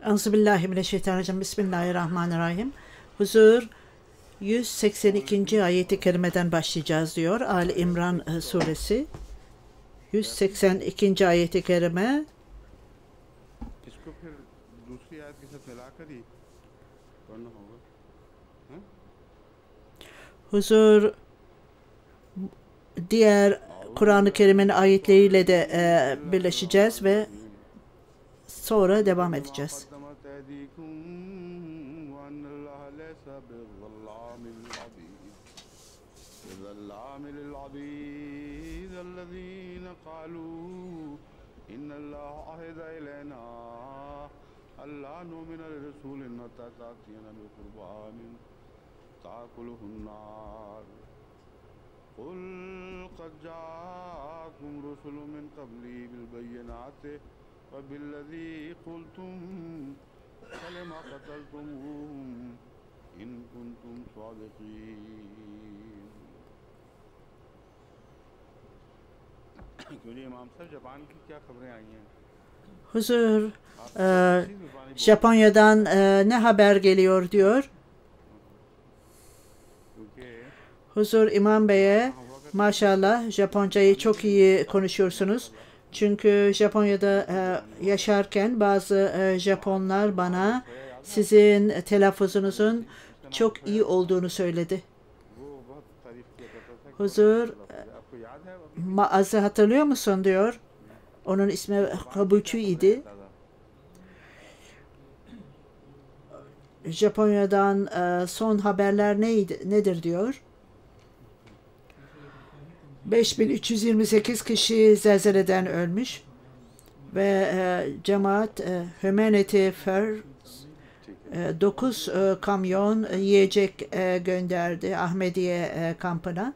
Euzubillahimineşşeytanirracim. Bismillahirrahmanirrahim. Huzur 182. ayeti kerimeden başlayacağız diyor. Ali İmran suresi 182. ayeti kerime. Huzur diğer Kur'an-ı Kerim'in ayetleriyle de birleşeceğiz ve sonra devam edeceğiz. قل قد جاءكم رسل من قبلي بالبينات وبالذي قلتم فلما قتلتموهم إن كنتم صادقين. İmam Sir, Japan ki kya khabrein aayi hain? Huzur, Japonya'dan ne haber geliyor diyor. Huzur İmam Bey'e maşallah Japoncayı çok iyi konuşuyorsunuz. Çünkü Japonya'da yaşarken bazı Japonlar bana sizin telaffuzunuzun çok iyi olduğunu söyledi. Huzur, Maaz'ı hatırlıyor musun diyor. Onun ismi Kabuçu idi. Japonya'dan son haberler nedir diyor. 5328 kişi zelzeleden ölmüş ve cemaat Humanity First 9 kamyon yiyecek gönderdi Ahmediye kampına.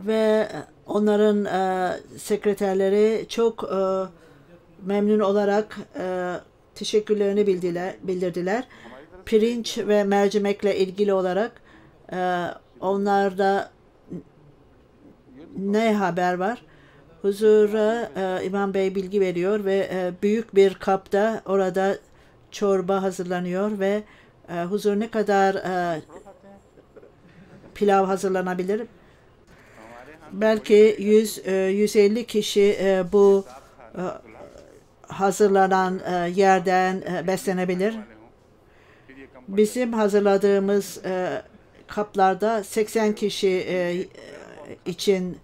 Ve onların sekreterleri çok memnun olarak teşekkürlerini bildirdiler. Pirinç ve mercimekle ilgili olarak onlarda ne haber var? Huzura İmam Bey bilgi veriyor ve büyük bir kapta orada çorba hazırlanıyor ve huzur ne kadar pilav hazırlanabilir? Belki 100-150 kişi bu hazırlanan yerden beslenebilir. Bizim hazırladığımız kaplarda 80 kişi için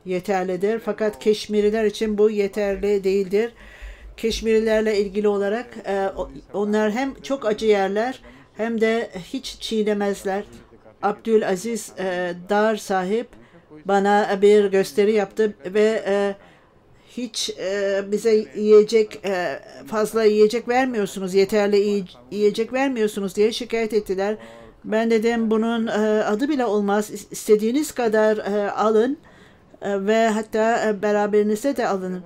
yeterlidir. Fakat Keşmiriler için bu yeterli değildir. Keşmirilerle ilgili olarak onlar hem çok acı yerler hem de hiç çiğnemezler. Abdülaziz Dar sahip bana bir gösteri yaptı ve hiç bize fazla yiyecek vermiyorsunuz, yeterli yiyecek vermiyorsunuz diye şikayet ettiler. Ben dedim bunun adı bile olmaz. İstediğiniz kadar alın ve hatta beraberinize de alın.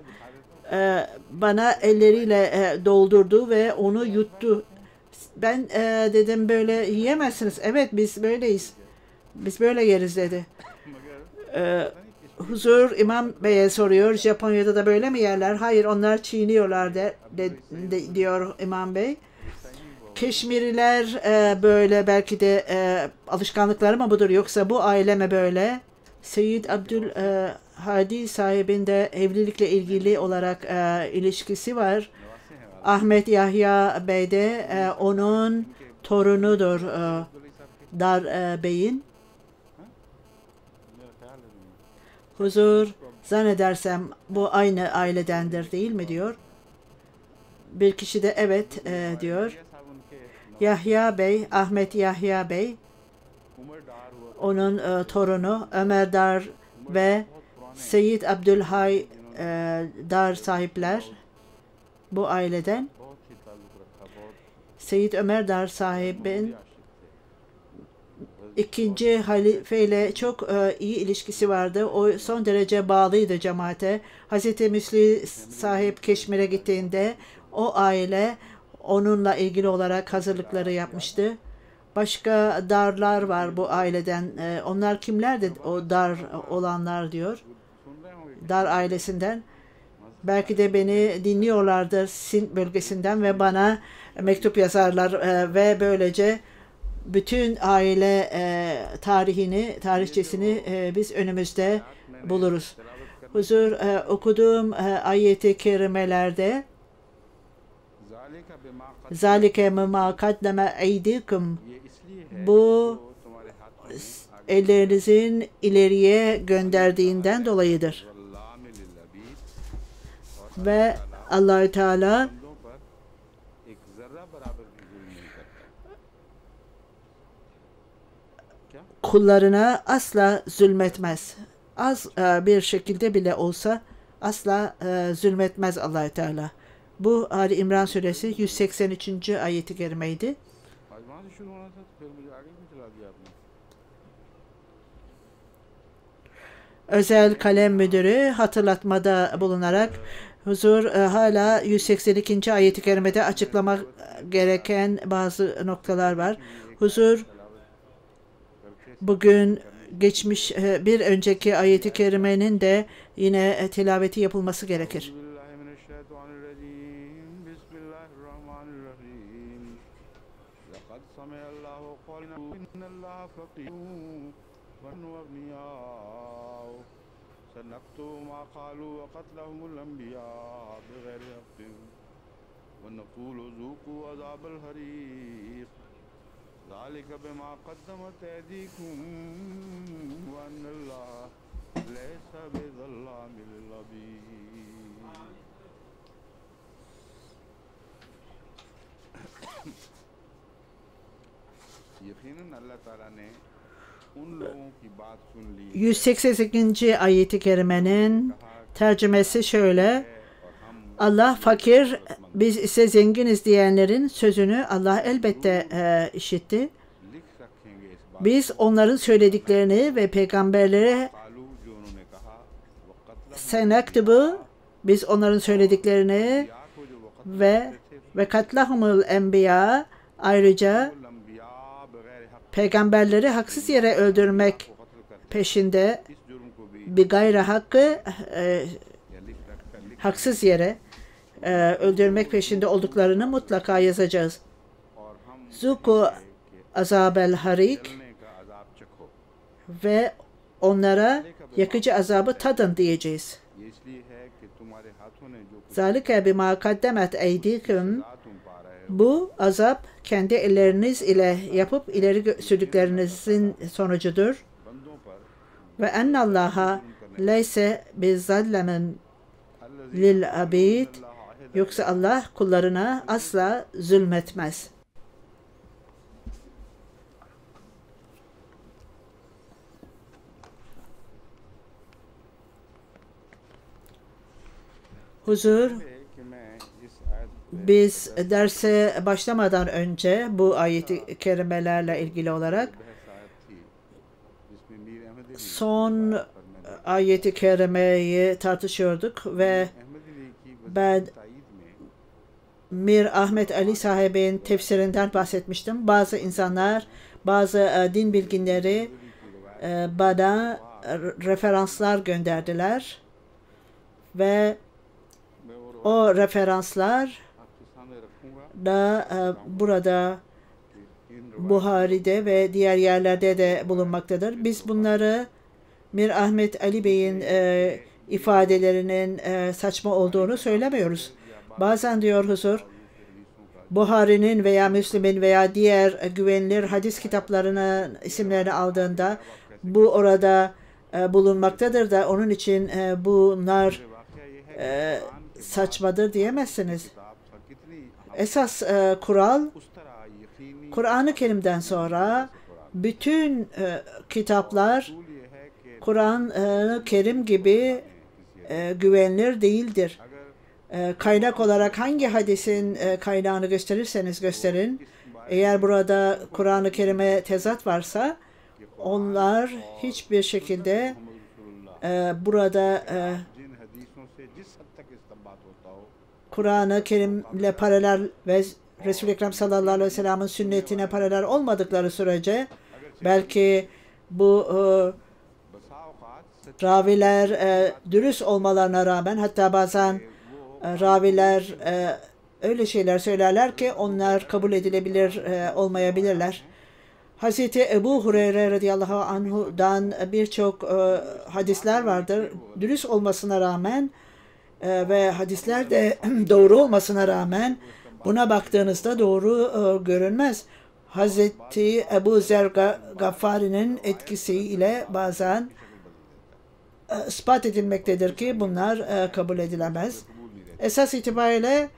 Bana elleriyle doldurdu ve onu yuttu. Ben dedim böyle yiyemezsiniz. Evet biz böyleyiz. Biz böyle yeriz dedi. Huzur İmam Bey'e soruyor. Japonya'da da böyle mi yerler? Hayır onlar çiğniyorlar diyor İmam Bey. Keşmiriler böyle belki de alışkanlıkları mı budur yoksa bu aile mi böyle? Seyyid Abdülhadi sahibinde evlilikle ilgili olarak ilişkisi var. Ahmet Yahya Bey de onun torunudur Dar Bey'in. Huzur zannedersem bu aynı ailedendir değil mi diyor. Bir kişi de evet diyor. Yahya Bey, Ahmet Yahya Bey, onun torunu Ömer Dar ve Seyyid Abdülhay Dar sahipler bu aileden. Seyyid Ömer Dar sahibin ikinci halifeyle çok iyi ilişkisi vardı. O son derece bağlıydı cemaate. Hazreti Müsli sahip Keşmir'e gittiğinde o aile onunla ilgili olarak hazırlıkları yapmıştı. Başka darlar var bu aileden. Onlar kimlerdi o dar olanlar diyor. dar ailesinden. Belki de beni dinliyorlardır Sint bölgesinden ve bana mektup yazarlar ve böylece bütün aile tarihçesini biz önümüzde buluruz. Huzur okuduğum ayet-i kerimelerde zalike mimma kaddeme eydikum, bu ellerinizin ileriye gönderdiğinden dolayıdır. Ve Allah-u Teala kullarına asla zulmetmez. Az bir şekilde bile olsa asla zulmetmez Allah-u Teala. Bu Ali İmran suresi 183. ayeti kerimeydi. Özel kalem müdürü hatırlatmada bulunarak huzur hala 182. ayeti kerimede açıklamak gereken bazı noktalar var. Huzur bugün geçmiş bir önceki ayeti kerimenin de yine tilaveti yapılması gerekir. سنكتب ما قالوا وقتلهم الأنبياء بغير حق ونقول ذوقوا عذاب الحريق ذلك بما قدمت أيديكم وأن الله ليس بظلام للعبيد. यकीनन अल्लाह ताला ने 188. ayeti kerimenin tercümesi şöyle: Allah fakir, biz ise zenginiz diyenlerin sözünü Allah elbette işitti. Biz onların söylediklerini ve peygamberlere senektubu, biz onların söylediklerini ve katlahumul enbiya, ayrıca peygamberleri haksız yere öldürmek peşinde bir gayri hakkı haksız yere öldürmek peşinde olduklarını mutlaka yazacağız. Zuku azabel harik, ve onlara yakıcı azabı tadın diyeceğiz. Zalike bima kaddemet eydikum, bu azap kendi elleriniz ile yapıp ileri sürdüklerinizin sonucudur. Ve ennallaha leyse bizallemin lil abid, yoksa Allah kullarına asla zulmetmez. Huzur, biz derse başlamadan önce bu ayet-i kerimelerle ilgili olarak son ayet-i kerimeyi tartışıyorduk ve ben Mir Ahmet Ali sahibinin tefsirinden bahsetmiştim. Bazı insanlar, bazı din bilginleri bana referanslar gönderdiler ve o referanslar da burada Buhari'de ve diğer yerlerde de bulunmaktadır. Biz bunları Mir Ahmet Ali Bey'in ifadelerinin saçma olduğunu söylemiyoruz. Bazen diyor huzur, Buhari'nin veya Müslim'in veya diğer güvenilir hadis kitaplarının isimlerini aldığında bu orada bulunmaktadır da onun için bunlar saçmadır diyemezsiniz. Esas kural, Kur'an-ı Kerim'den sonra bütün kitaplar Kur'an-ı Kerim gibi güvenilir değildir. Kaynak olarak hangi hadisin kaynağını gösterirseniz gösterin, eğer burada Kur'an-ı Kerim'e tezat varsa onlar hiçbir şekilde burada Kur'an-ı Kerim'le paralel ve Resul-i Ekrem sallallahu aleyhi ve sellem'in sünnetine paralel olmadıkları sürece belki bu Raviler dürüst olmalarına rağmen, hatta bazen raviler öyle şeyler söylerler ki onlar kabul edilebilir olmayabilirler. Hazreti Ebu Hureyre radıyallahu anhu'dan birçok hadisler vardır. Dürüst olmasına rağmen ve hadisler de doğru olmasına rağmen buna baktığınızda doğru görünmez. Hazreti Ebu Zer Gaffari'nin etkisiyle bazen ispat edilmektedir ki bunlar kabul edilemez. Esas itibariyle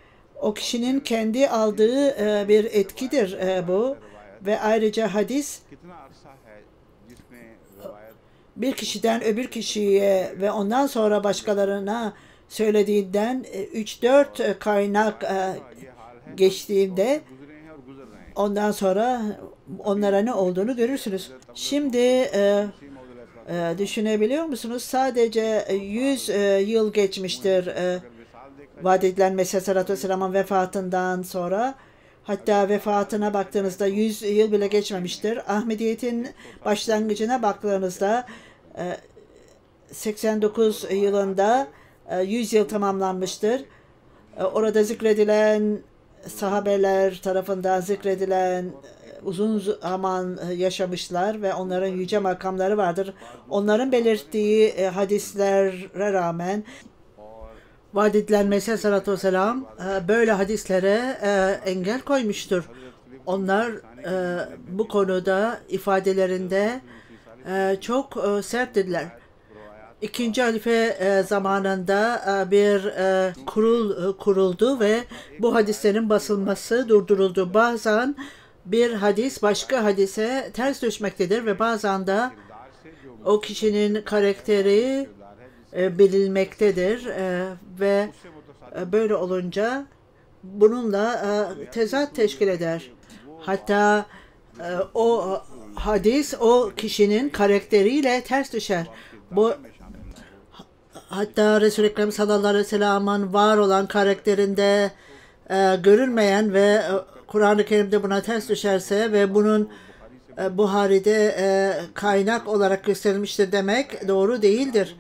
o kişinin kendi aldığı bir etkidir bu ve ayrıca hadis bir kişiden öbür kişiye ve ondan sonra başkalarına söylediğinden 3-4 kaynak geçtiğinde ondan sonra onlara ne olduğunu görürsünüz. Şimdi düşünebiliyor musunuz? Sadece 100 yıl geçmiştir vaat edilen Mesih Sallallahu Aleyhi ve Sellem'in vefatından sonra. Hatta vefatına baktığınızda 100 yıl bile geçmemiştir. Ahmediyet'in başlangıcına baktığınızda 89 yılında 100 yıl tamamlanmıştır. Orada zikredilen sahabeler tarafından zikredilen uzun zaman yaşamışlar ve onların yüce makamları vardır. Onların belirttiği hadislere rağmen vaat edilen Mesih Sallallahu Aleyhi ve Sellem böyle hadislere engel koymuştur. Onlar bu konuda ifadelerinde çok serttiler. İkinci halife zamanında bir kurul kuruldu ve bu hadislerin basılması durduruldu. Bazen bir hadis başka hadise ters düşmektedir ve bazen de o kişinin karakteri bilinmektedir ve böyle olunca bununla tezat teşkil eder. Hatta o hadis o kişinin karakteriyle ters düşer. Bu hatta Resul-i Ekrem sallallahu aleyhi ve sellem'in var olan karakterinde görülmeyen ve Kur'an-ı Kerim'de buna ters düşerse ve bunun Buhari'de kaynak olarak gösterilmiştir demek doğru değildir.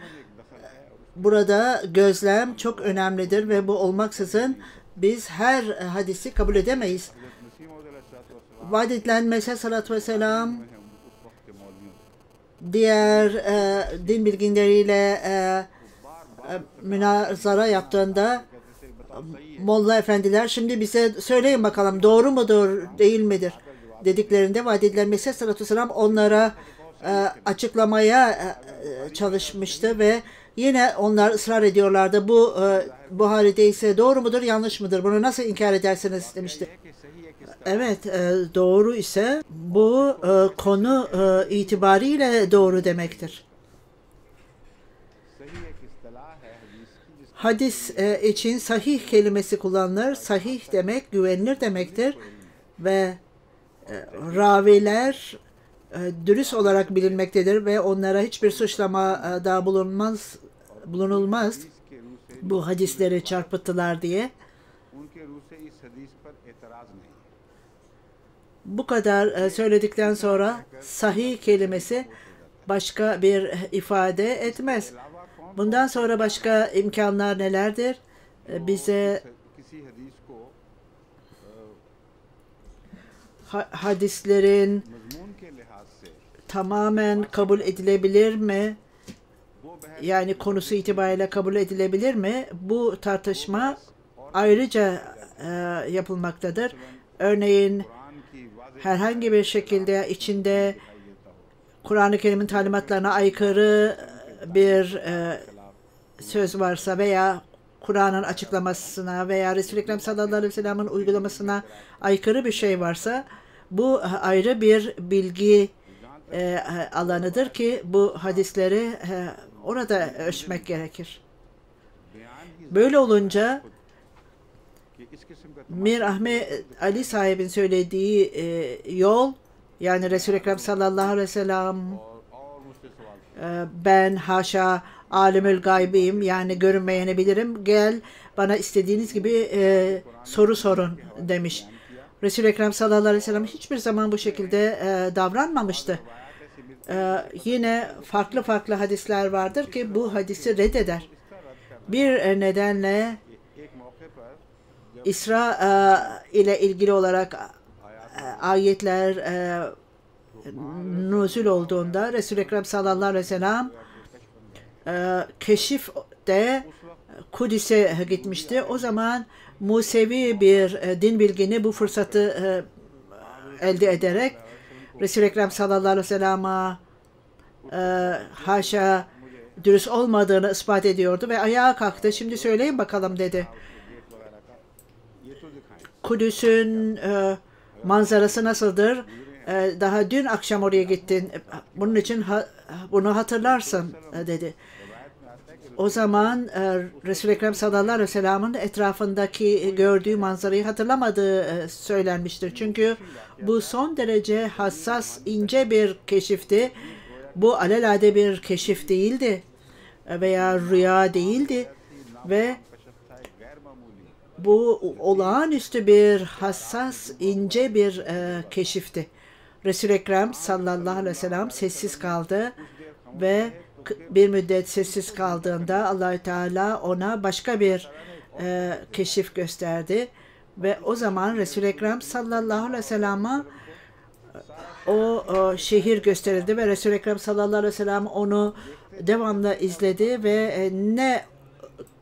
Burada gözlem çok önemlidir ve bu olmaksızın biz her hadisi kabul edemeyiz. Vaat edilen Mesih Sallallahu Aleyhi ve Sellem diğer din bilginleriyle münazara yaptığında Molla efendiler şimdi bize söyleyin bakalım doğru mudur değil midir dediklerinde vaat edilen Mesih Sallallahu Aleyhi ve Sellem onlara açıklamaya çalışmıştı ve yine onlar ısrar ediyorlardı. Bu Buhari'de ise doğru mudur yanlış mıdır bunu nasıl inkar edersiniz demişti. Evet, doğru ise bu konu itibariyle doğru demektir. Hadis için sahih kelimesi kullanılır. Sahih demek güvenilir demektir ve raviler dürüst olarak bilinmektedir ve onlara hiçbir suçlamada bulunulmaz bu hadisleri çarpıttılar diye. Bu kadar söyledikten sonra sahih kelimesi başka bir ifade etmez. Bundan sonra başka imkanlar nelerdir? Bize hadislerin tamamen kabul edilebilir mi? Yani konusu itibariyle kabul edilebilir mi? Bu tartışma ayrıca yapılmaktadır. Örneğin herhangi bir şekilde içinde Kur'an-ı Kerim'in talimatlarına aykırı bir söz varsa veya Kur'an'ın açıklamasına veya Resul-i Ekrem sallallahu aleyhi ve sellem'in uygulamasına aykırı bir şey varsa bu ayrı bir bilgi alanıdır ki bu hadisleri orada ölçmek gerekir. Böyle olunca Mir Ahmet Ali sahibin söylediği yol yani Resul-i Ekrem sallallahu aleyhi ve sellem ben haşa alimül gaybiyim yani görünmeyeni bilirim gel bana istediğiniz gibi soru sorun demiş. Resul-i Ekrem sallallahu aleyhi ve sellem hiçbir zaman bu şekilde davranmamıştı. Yine farklı farklı hadisler vardır ki bu hadisi reddeder. Bir nedenle एक मौके पर İsra ile ilgili olarak ayetler nuzul olduğunda Resul-i Ekrem sallallahu aleyhi ve sellem keşifte Kudüs'e gitmişti. O zaman Musevi bir din bilgini bu fırsatı elde ederek Resul-i Ekrem sallallahu aleyhi ve sellem'e haşa dürüst olmadığını ispat ediyordu ve ayağa kalktı. Şimdi söyleyin bakalım dedi. Kudüs'ün manzarası nasıldır? Daha dün akşam oraya gittin. Bunun için bunu hatırlarsın dedi. O zaman Resul-i Ekrem sallallahu aleyhi ve sellem'in etrafındaki gördüğü manzarayı hatırlamadığı söylenmiştir. Çünkü bu son derece hassas, ince bir keşifti. Bu alelade bir keşif değildi veya rüya değildi ve bu olağanüstü bir hassas, ince bir keşifti. Resul-i Ekrem sallallahu aleyhi ve sellem sessiz kaldı ve bir müddet sessiz kaldığında Allah-u Teala ona başka bir keşif gösterdi ve o zaman Resul-i Ekrem sallallahu aleyhi ve sellem'e o şehir gösterildi ve Resul-i Ekrem sallallahu aleyhi ve sellem onu devamlı izledi ve ne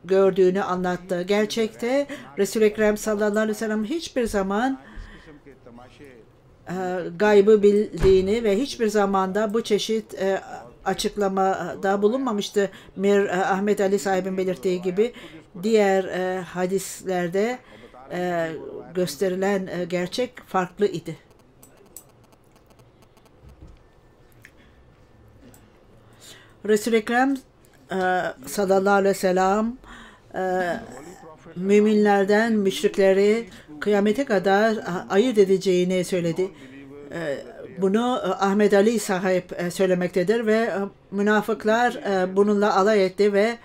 gördüğünü anlattı. Gerçekte Resul-i Ekrem sallallahu aleyhi ve sellem hiçbir zaman gaybı bildiğini ve hiçbir zamanda bu çeşit açıklamada bulunmamıştı. Mir Ahmet Ali sahibin belirttiği gibi diğer hadislerde gösterilen gerçek farklı idi. Resul-i Ekrem sallallahu aleyhi ve sellem müminlerden müşrikleri kıyamete kadar ayırt edeceğini söyledi. Bunu Ahmet Ali sahip söylemektedir ve münafıklar bununla alay etti ve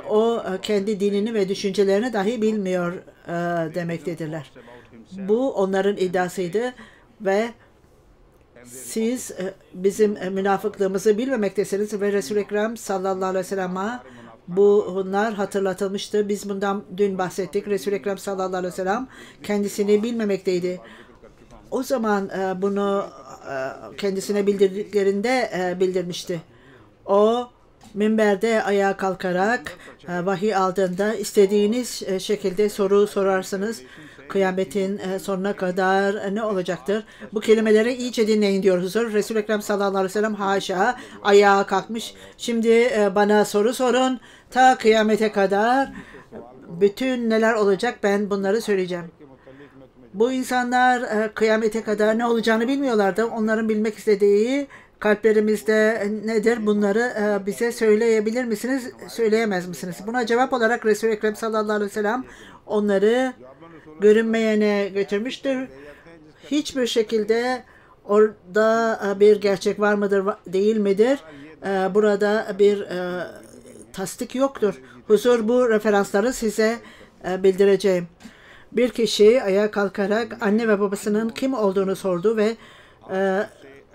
o kendi dinini ve düşüncelerini dahi bilmiyor demektedirler. Bu onların iddiasıydı ve siz bizim münafıklığımızı bilmemektesiniz ve Resul-i Ekrem sallallahu aleyhi ve sellem'e bunlar hatırlatılmıştı. Biz bundan dün bahsettik. Resul-i Ekrem sallallahu aleyhi ve sellem kendisini bilmemekteydi. O zaman bunu kendisine bildirdiklerinde bildirmişti. O minberde ayağa kalkarak vahiy aldığında istediğiniz şekilde soru sorarsınız. Kıyametin sonuna kadar ne olacaktır? Bu kelimeleri iyice dinleyin diyoruz. Resul-i Ekrem sallallahu aleyhi ve sellem haşa ayağa kalkmış. Şimdi bana soru sorun. Ta kıyamete kadar bütün neler olacak ben bunları söyleyeceğim. Bu insanlar kıyamete kadar ne olacağını bilmiyorlardı. Onların bilmek istediği kalplerimizde nedir? Bunları bize söyleyebilir misiniz? Söyleyemez misiniz? Buna cevap olarak Resul-i Ekrem sallallahu aleyhi ve sellem onları görünmeyene götürmüştür. Hiçbir şekilde orada bir gerçek var mıdır, değil midir? Burada bir tasdik yoktur. Huzur bu referansları size bildireceğim. Bir kişi ayağa kalkarak anne ve babasının kim olduğunu sordu ve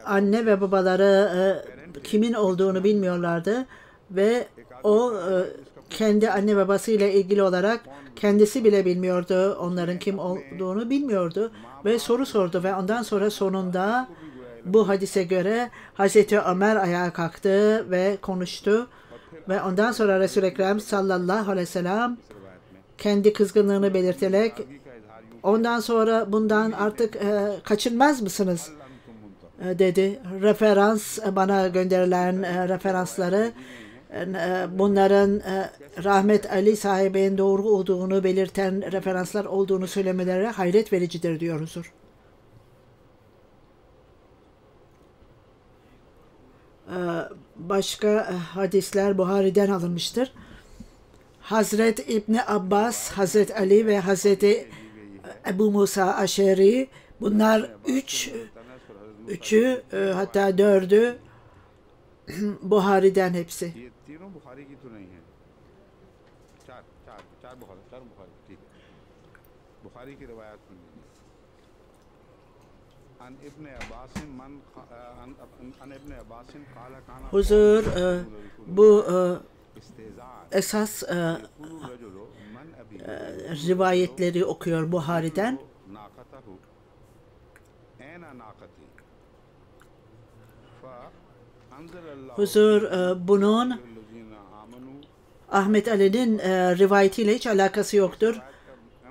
anne ve babaları kimin olduğunu bilmiyorlardı ve o kendi anne babasıyla ilgili olarak kendisi bile bilmiyordu. Onların kim olduğunu bilmiyordu ve soru sordu ve ondan sonra sonunda bu hadise göre Hazreti Ömer ayağa kalktı ve konuştu ve ondan sonra Resul-i Ekrem sallallahu aleyhi ve sellem kendi kızgınlığını belirterek ondan sonra bundan artık kaçınmaz mısınız dedi. Referans bana gönderilen referansları bunların Rahmet Ali sahibinin doğru olduğunu belirten referanslar olduğunu söylemeleri hayret vericidir diyoruz. Başka hadisler Buhari'den alınmıştır. Hazret İbni Abbas, Hazret Ali ve Hazreti Ebu Musa Aşeri bunlar üçü hatta dördü Buhari'den hepsi. عن ابن عباس من عن ابن عباس قال كان Huzur bu استهزاء esas يقول الرجل من أبي rivayetleri okuyor Buhari'den. ناقته أين ناقتي فأنزل الله Huzur bunun الذين آمنوا Ahmet Ali'nin rivayetiyle hiç alakası yoktur.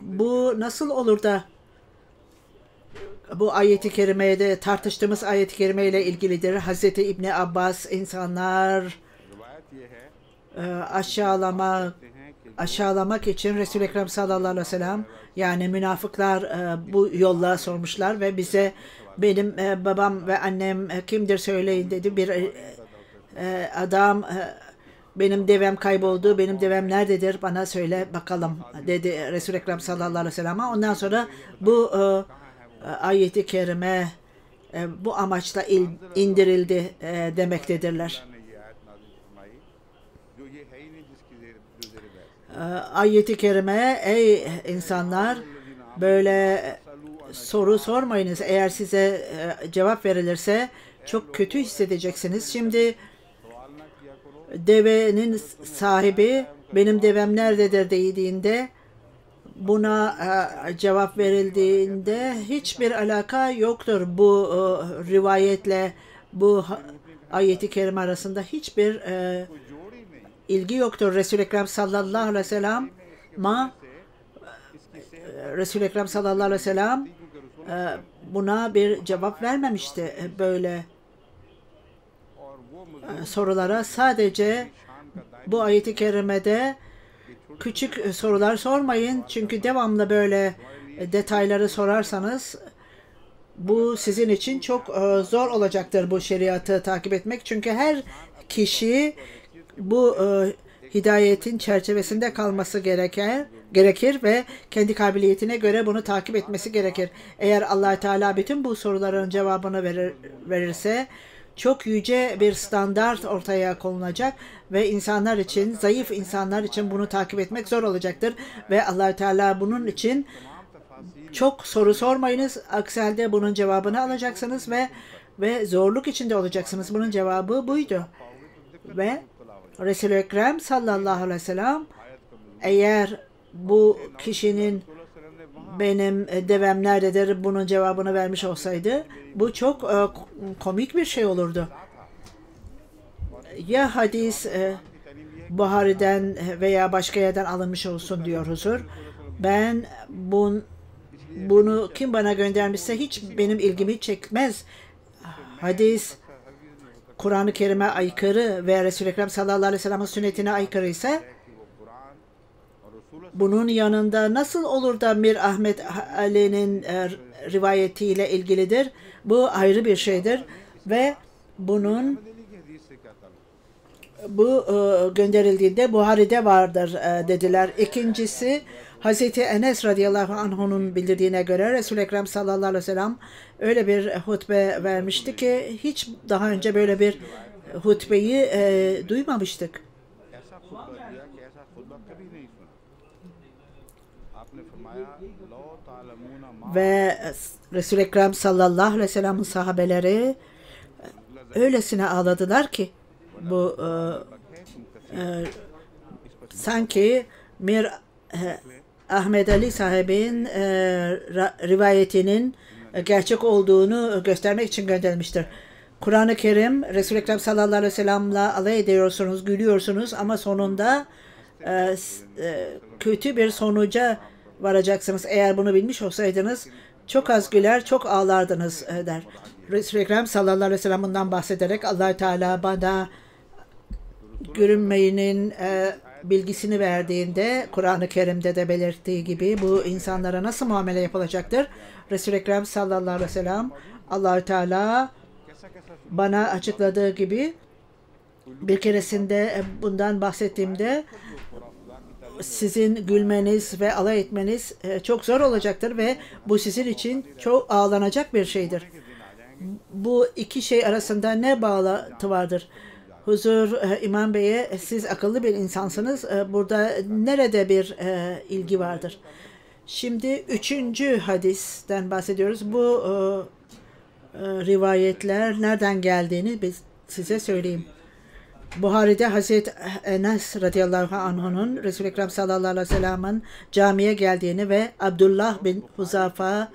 Bu nasıl olur da bu ayeti kerimede tartıştığımız ayet-i kerime ile ilgilidir. Hazreti İbni Abbas insanlar रिवायत ये है aşağılamak için Resul-i Ekrem sallallahu aleyhi ve sellem yani münafıklar bu yolla sormuşlar ve bize benim babam ve annem kimdir söyleyin dedi. Bir adam benim devem kayboldu, benim devem nerededir bana söyle bakalım dedi Resul-i Ekrem sallallahu aleyhi ve sellem. Ondan sonra bu ayeti kerime bu amaçla indirildi demektedirler. ने ये आयत नाज़िल फरमाई जो ये है ही नहीं जिसकी जो ज़ेर बहस Ayeti kerime ey insanlar böyle soru sormayınız. Eğer size cevap verilirse çok kötü hissedeceksiniz. Şimdi सवाल ना किया करो devenin sahibi benim devem nerededir dediğinde buna cevap verildiğinde hiçbir alaka yoktur. Bu rivayetle bu ayeti kerime arasında hiçbir जोड़ ही नहीं ilgi yoktur. Resul-i Ekrem sallallahu aleyhi ve sellem Resul-i Ekrem sallallahu aleyhi ve sellem buna bir cevap vermemişti böyle और वो sorulara. Sadece bu ayeti kerimede küçük sorular sormayın. Çünkü devamlı böyle detayları sorarsanız bu sizin için çok zor olacaktır bu şeriatı takip etmek. Çünkü her kişi bu hidayetin çerçevesinde kalması gerekir ve kendi kabiliyetine göre bunu takip etmesi gerekir. Eğer Allah Teala bütün bu soruların cevabını verirse çok yüce bir standart ortaya konulacak ve insanlar için, zayıf insanlar için bunu takip etmek zor olacaktır ve Allah Teala bunun için çok soru sormayınız. Aksi halde bunun cevabını alacaksınız ve zorluk içinde olacaksınız. Bunun cevabı buydu. Ve Resul-i Ekrem sallallahu aleyhi ve sellem eğer bu kişinin benim devem nerededir bunun cevabını vermiş olsaydı bu çok komik bir şey olurdu. Ya hadis Buhari'den veya başka yerden alınmış olsun diyor huzur. Ben bunu kim bana göndermişse hiç benim ilgimi çekmez. Hadis Kur'an-ı Kerim'e aykırı ve Resul-i Ekrem sallallahu aleyhi ve sellem'in sünnetine aykırı ise bunun yanında nasıl olur da Mir Ahmet Ali'nin rivayetiyle ilgilidir? Bu ayrı bir şeydir ve bunun bu gönderildiğinde Buhari'de vardır dediler. İkincisi Hazreti Enes radıyallahu anh'un bildirdiğine göre Resul-i Ekrem sallallahu aleyhi ve sellem öyle bir hutbe vermişti ki hiç daha önce böyle bir hutbeyi duymamıştık. Ve Resul-i Ekrem sallallahu aleyhi ve sellem'in sahabeleri öylesine ağladılar ki bu sanki Mir Ahmet Ali sahibin rivayetinin gerçek olduğunu göstermek için gönderilmiştir. Kur'an-ı Kerim Resul-i Ekrem sallallahu aleyhi ve sellem'le alay ediyorsunuz, gülüyorsunuz ama sonunda kötü bir sonuca varacaksınız. Eğer bunu bilmiş olsaydınız çok az güler, çok ağlardınız der. Resul-i Ekrem sallallahu aleyhi ve sellem bundan bahsederek Allah Teala bana görünmeyenin bilgisini verdiğinde Kur'an-ı Kerim'de de belirttiği gibi bu insanlara nasıl muamele yapılacaktır? Resul-i Ekrem sallallahu aleyhi ve sellem Allah Teala bana açıkladığı gibi bir keresinde bundan bahsettiğimde sizin gülmeniz ve alay etmeniz çok zor olacaktır ve bu sizin için çok ağlanacak bir şeydir. Bu iki şey arasında ne bağlantı vardır? Huzur İmam Bey'e siz akıllı bir insansınız. Burada nerede bir ilgi vardır? Şimdi 3. hadisten bahsediyoruz. Bu rivayetler nereden geldiğini size söyleyeyim. Buhari'de Hazreti Enes radıyallahu anh'un Resul-i Ekrem sallallahu aleyhi ve sellem'in camiye geldiğini ve Abdullah bin Huzafa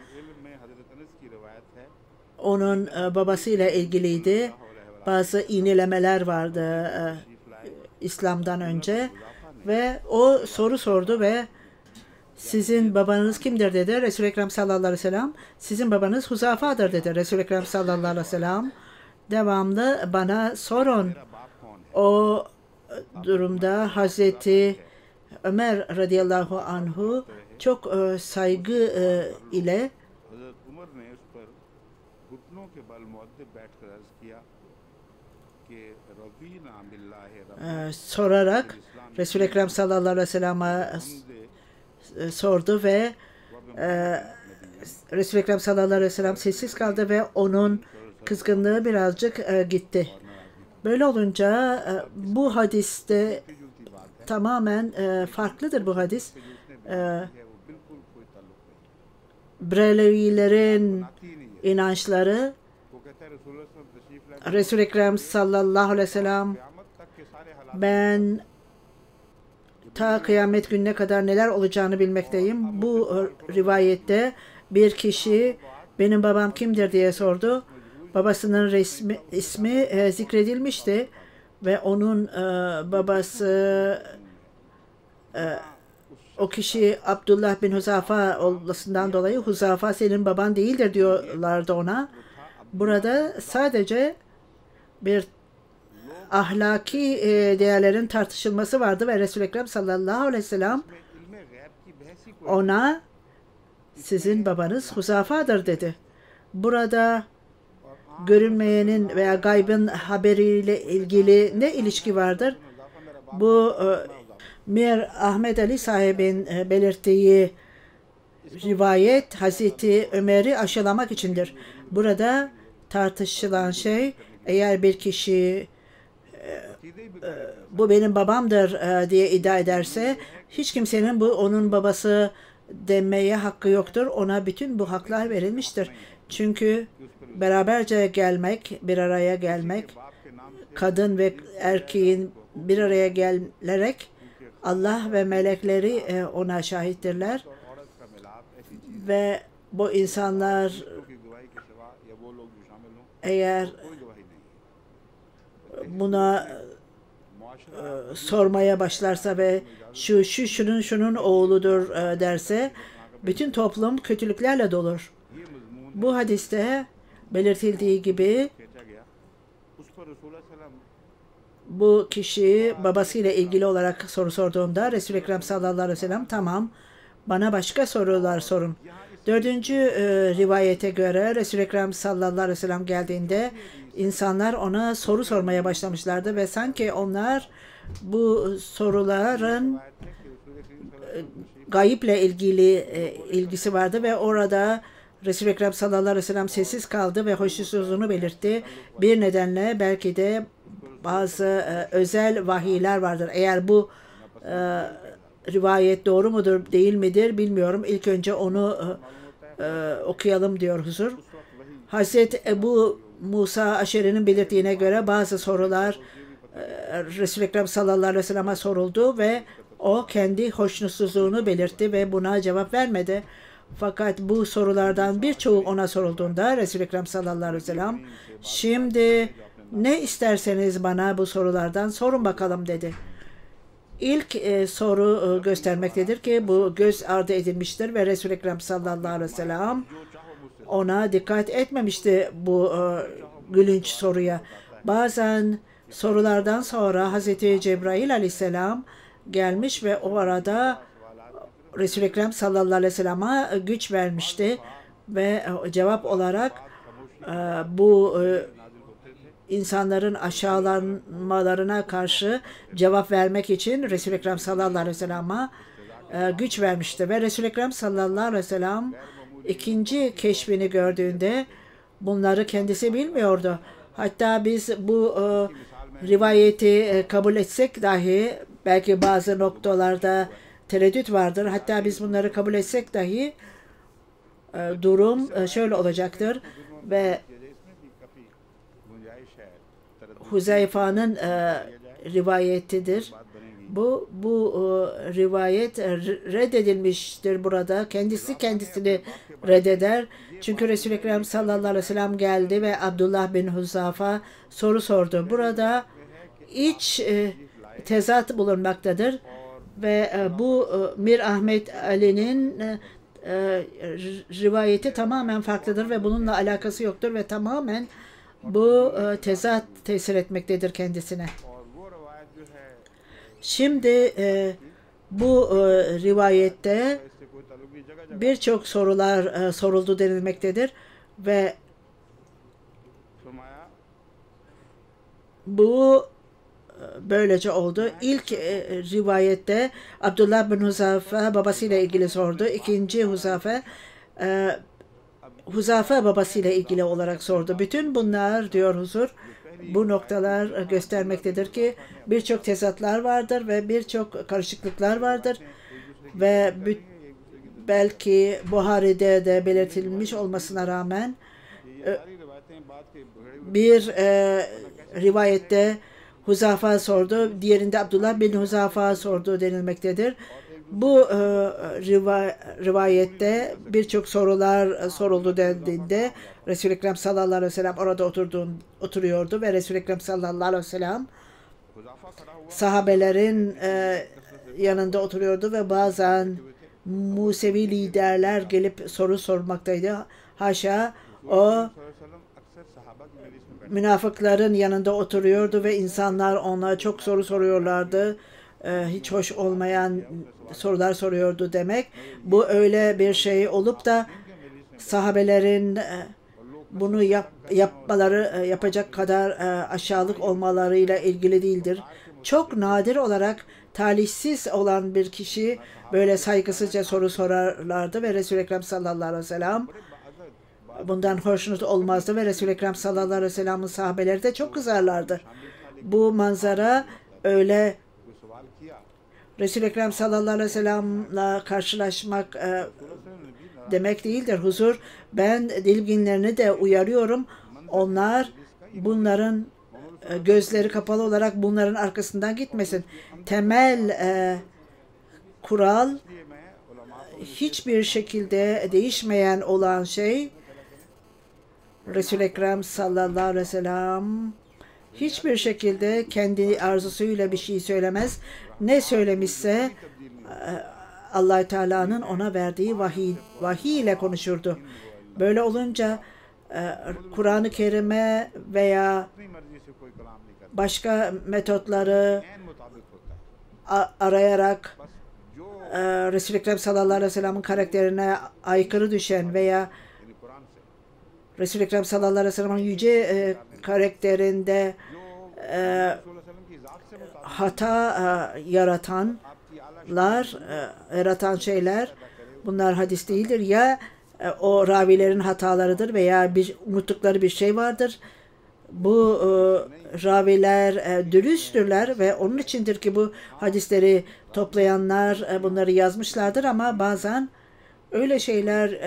onun babasıyla ilgiliydi. Bazı iğnelemeler vardı İslam'dan önce ve o soru sordu ve sizin babanız kimdir dedi. Resul-i Ekrem sallallahu aleyhi ve sellem sizin babanız Huzafa'dır dedi. Resul-i Ekrem sallallahu aleyhi ve sellem devamlı bana sorun. O durumda Hazreti Ömer radıyallahu anhu çok saygı ile sorarak Resul-i Ekrem sallallahu aleyhi ve sellem'e sordu ve Resul-i Ekrem sallallahu aleyhi ve sellem sessiz kaldı ve onun kızgınlığı birazcık gitti. Böyle olunca bu hadiste tamamen farklıdır bu hadis. Brelevilerin inançları Resul-i Ekrem sallallahu aleyhi ve sellem ben ta kıyamet gününe kadar neler olacağını bilmekteyim. Bu rivayette bir kişi benim babam kimdir diye sordu. Babasının ismi zikredilmişti ve onun babası o kişi Abdullah bin Huzafa olmasından dolayı Huzafa senin baban değildir diyorlardı ona. Burada sadece bir ahlaki değerlerin tartışılması vardı ve Resul-i Ekrem sallallahu aleyhi ve sellem ona sizin babanız Huzafa'dır dedi. Burada görünmeyenin veya gaybın haberiyle ilgili ne ilişki vardır? Bu Mir Ahmed Ali sahibin belirttiği rivayet Hazreti Ömer'i aşılamak içindir. Burada tartışılan şey eğer bir kişi bu benim babamdır diye iddia ederse hiç kimsenin bu onun babası demeye hakkı yoktur. Ona bütün bu haklar verilmiştir. Çünkü beraberce gelmek, bir araya gelmek, kadın ve erkeğin bir araya gelerek Allah ve melekleri ona şahittirler ve bu insanlar eğer buna sormaya başlarsa ve şunun oğludur derse bütün toplum kötülüklerle dolur. Bu hadiste belirtildiği gibi bu kişi babasıyla ilgili olarak soru sorduğunda Resul-i Ekrem sallallahu aleyhi ve sellem tamam bana başka sorular sorun. 4. Rivayete göre Resul-i Ekrem sallallahu aleyhi ve sellem geldiğinde insanlar ona soru sormaya başlamışlardı ve sanki onlar bu soruların gayiple ilgili ilgisi vardı ve orada Resul-i Ekrem sallallahu aleyhi ve sellem sessiz kaldı ve hoşnutsuzluğunu belirtti. Bir nedenle belki de bazı özel vahiyler vardır. Eğer bu rivayet doğru mudur değil midir bilmiyorum. İlk önce onu okuyalım diyor huzur. Hazreti Ebu Musa Aşeri'nin belirttiğine göre bazı sorular Resul-i Ekrem sallallahu aleyhi ve sellem'e soruldu ve o kendi hoşnutsuzluğunu belirtti ve buna cevap vermedi. Fakat bu sorulardan birçoğu ona sorulduğunda Resul-i Ekrem sallallahu aleyhi ve sellem şimdi ne isterseniz bana bu sorulardan sorun bakalım dedi. İlk soru göstermektedir ki bu göz ardı edilmiştir ve Resul-i Ekrem sallallahu aleyhi ve sellem ona dikkat etmemişti bu gülünç soruya. Bazen sorulardan sonra Hazreti Cebrail aleyhisselam gelmiş ve o arada Resul-i Ekrem sallallahu aleyhi ve sellem'e güç vermişti ve cevap olarak bu insanların aşağılanmalarına karşı cevap vermek için Resul-i Ekrem sallallahu aleyhi ve sellem'e güç vermişti ve Resul-i Ekrem sallallahu aleyhi ve sellem ikinci keşfini gördüğünde bunları kendisi bilmiyordu. Hatta biz bu rivayeti kabul etsek dahi belki bazı noktalarda tereddüt vardır. Hatta biz bunları kabul etsek dahi durum şöyle olacaktır ve Huzeyfa'nın rivayetidir. Bu rivayet reddedilmiştir burada. Kendisi kendisini reddeder. Çünkü Resul-i Ekrem sallallahu aleyhi ve sellem geldi ve Abdullah bin Huzafa soru sordu. Burada iç tezat bulunmaktadır ve bu Mir Ahmet Ali'nin rivayeti tamamen farklıdır ve bununla alakası yoktur ve tamamen bu tezat tesir etmektedir kendisine. Şimdi bu rivayette birçok sorular soruldu denilmektedir ve bu böylece oldu. İlk rivayette Abdullah bin Huzafe babasıyla ilgili sordu. İkinci Huzafe babasıyla ilgili olarak sordu. Bütün bunlar diyor huzur, bu noktalar göstermektedir ki birçok tezatlar vardır ve birçok karışıklıklar vardır ve belki Buhari'de de belirtilmiş olmasına rağmen bir rivayette Huzafa sordu, diğerinde Abdullah bin Huzafa sordu denilmektedir. Bu rivayette birçok sorular soruldu dendiğinde Resul-i Ekrem sallallahu aleyhi ve sellem orada oturuyordu ve Resul-i Ekrem sallallahu aleyhi ve sellem sahabelerin yanında oturuyordu ve bazen Musevi liderler gelip soru sormaktaydı. Haşa, o münafıkların yanında oturuyordu ve insanlar ona çok soru soruyorlardı. Hiç hoş olmayan sorular soruyordu demek. Bu öyle bir şey olup da sahabelerin bunu yapacak kadar aşağılık olmalarıyla ilgili değildir. Çok nadir olarak talihsiz olan bir kişi böyle saygısızca soru sorarlardı ve Resul-i Ekrem sallallahu aleyhi ve sellem bundan hoşnut olmazdı ve Resul-i Ekrem sallallahu aleyhi ve sellem'in sahabeleri de çok kızarlardı. Bu manzara öyle Resul-i Ekrem sallallahu aleyhi ve sellem'le karşılaşmak demek değildir. Huzur, ben dilginlerini de uyarıyorum. Onlar bunların gözleri kapalı olarak bunların arkasından gitmesin. Temel kural hiçbir şekilde değişmeyen olan şey Resul-i Ekrem sallallahu aleyhi ve sellem hiçbir şekilde kendi arzusuyla bir şey söylemez. Ne söylemişse Allah-u Teala'nın ona verdiği vahiy ile konuşurdu. Böyle olunca Kur'an-ı Kerim'e veya başka metotları arayarak Resul-i Ekrem sallallahu aleyhi ve sellem'in karakterine aykırı düşen veya Resul-i Ekrem sallallahu aleyhi ve sellem'in yüce karakterinde hata yaratan şeyler, bunlar hadis değildir. Ya o ravilerin hatalarıdır veya unuttukları bir şey vardır. Bu raviler dürüsttürler ve onun içindir ki bu hadisleri toplayanlar bunları yazmışlardır ama bazen öyle şeyler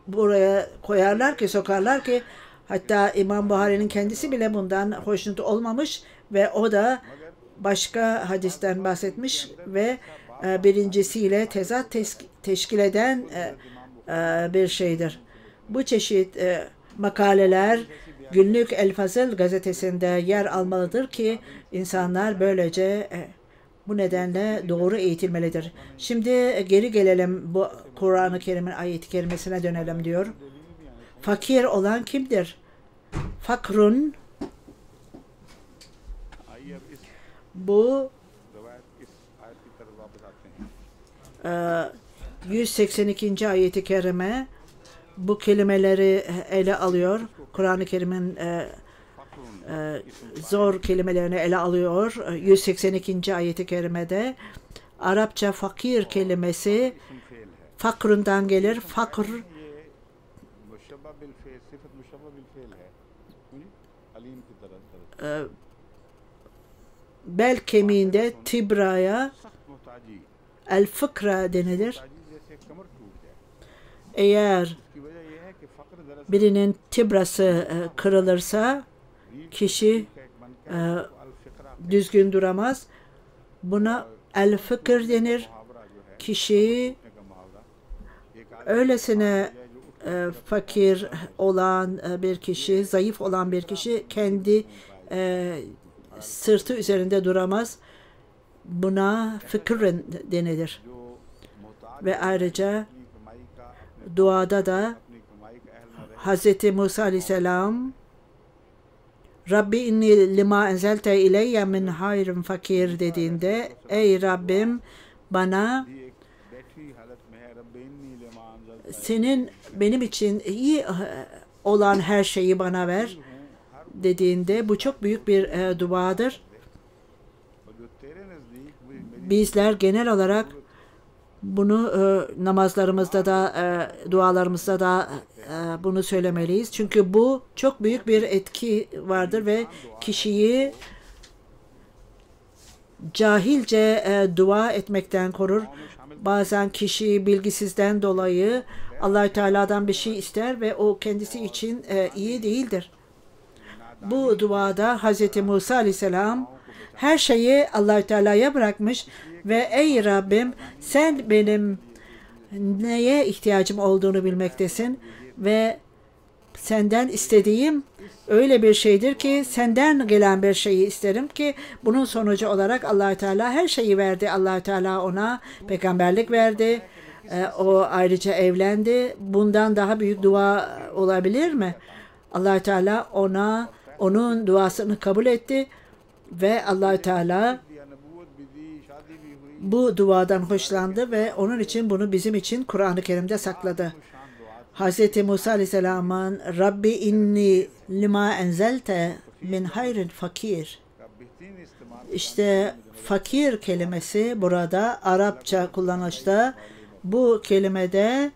buraya koyarlar ki, sokarlar ki hatta İmam Buhari'nin kendisi bile bundan hoşnut olmamış ve o da başka hadisten bahsetmiş ve birincisiyle tezat teşkil eden bir şeydir. Bu çeşit makaleler günlük El Fazıl gazetesinde yer almalıdır ki insanlar böylece bu nedenle doğru eğitilmelidir. Şimdi geri gelelim, bu Kur'an-ı Kerim'in ayet-i kerimesine dönelim diyor. Fakir olan kimdir? Fakrun, bu 182. ayet-i kerime bu kelimeleri ele alıyor. Kur'an-ı Kerim'in zor kelimelerini ele alıyor. 182. ayet-i kerimede Arapça fakir kelimesi fakrundan gelir. Fakr bel kemiğinde tibraya el fıkra denilir. Eğer birinin tibrası kırılırsa kişi düzgün duramaz. Buna el-fıkır denir. Kişi öylesine fakir olan bir kişi, zayıf olan bir kişi kendi sırtı üzerinde duramaz. Buna fıkır denilir. Ve ayrıca duada da Hz. Musa Aleyhisselam Rabbi inni lima enzelte ileyye min hayrın fakir dediğinde ey Rabbim bana senin benim için iyi olan her şeyi bana ver dediğinde bu çok büyük bir duadır. Bizler genel olarak bunu namazlarımızda da dualarımızda da bunu söylemeliyiz. Çünkü bu çok büyük bir etki vardır ve kişiyi cahilce dua etmekten korur. Bazen kişi bilgisizden dolayı Allah-u Teala'dan bir şey ister ve o kendisi için iyi değildir. Bu duada Hz. Musa Aleyhisselam her şeyi Allah-u Teala'ya bırakmış ve ey Rabbim sen benim neye ihtiyacım olduğunu bilmektesin ve senden istediğim öyle bir şeydir ki senden gelen bir şeyi isterim ki bunun sonucu olarak Allah-u Teala her şeyi verdi. Allah-u Teala ona peygamberlik verdi. O ayrıca evlendi. Bundan daha büyük dua olabilir mi? Allah-u Teala onun duasını kabul etti ve Allah-u Teala bu duadan hoşlandı ve onun için bunu bizim için Kur'an-ı Kerim'de sakladı. Hz. Musa Aleyhisselam'ın Rabbi inni lima enzelte min hayrın fakir. İşte fakir kelimesi burada Arapça kullanışta bu kelimede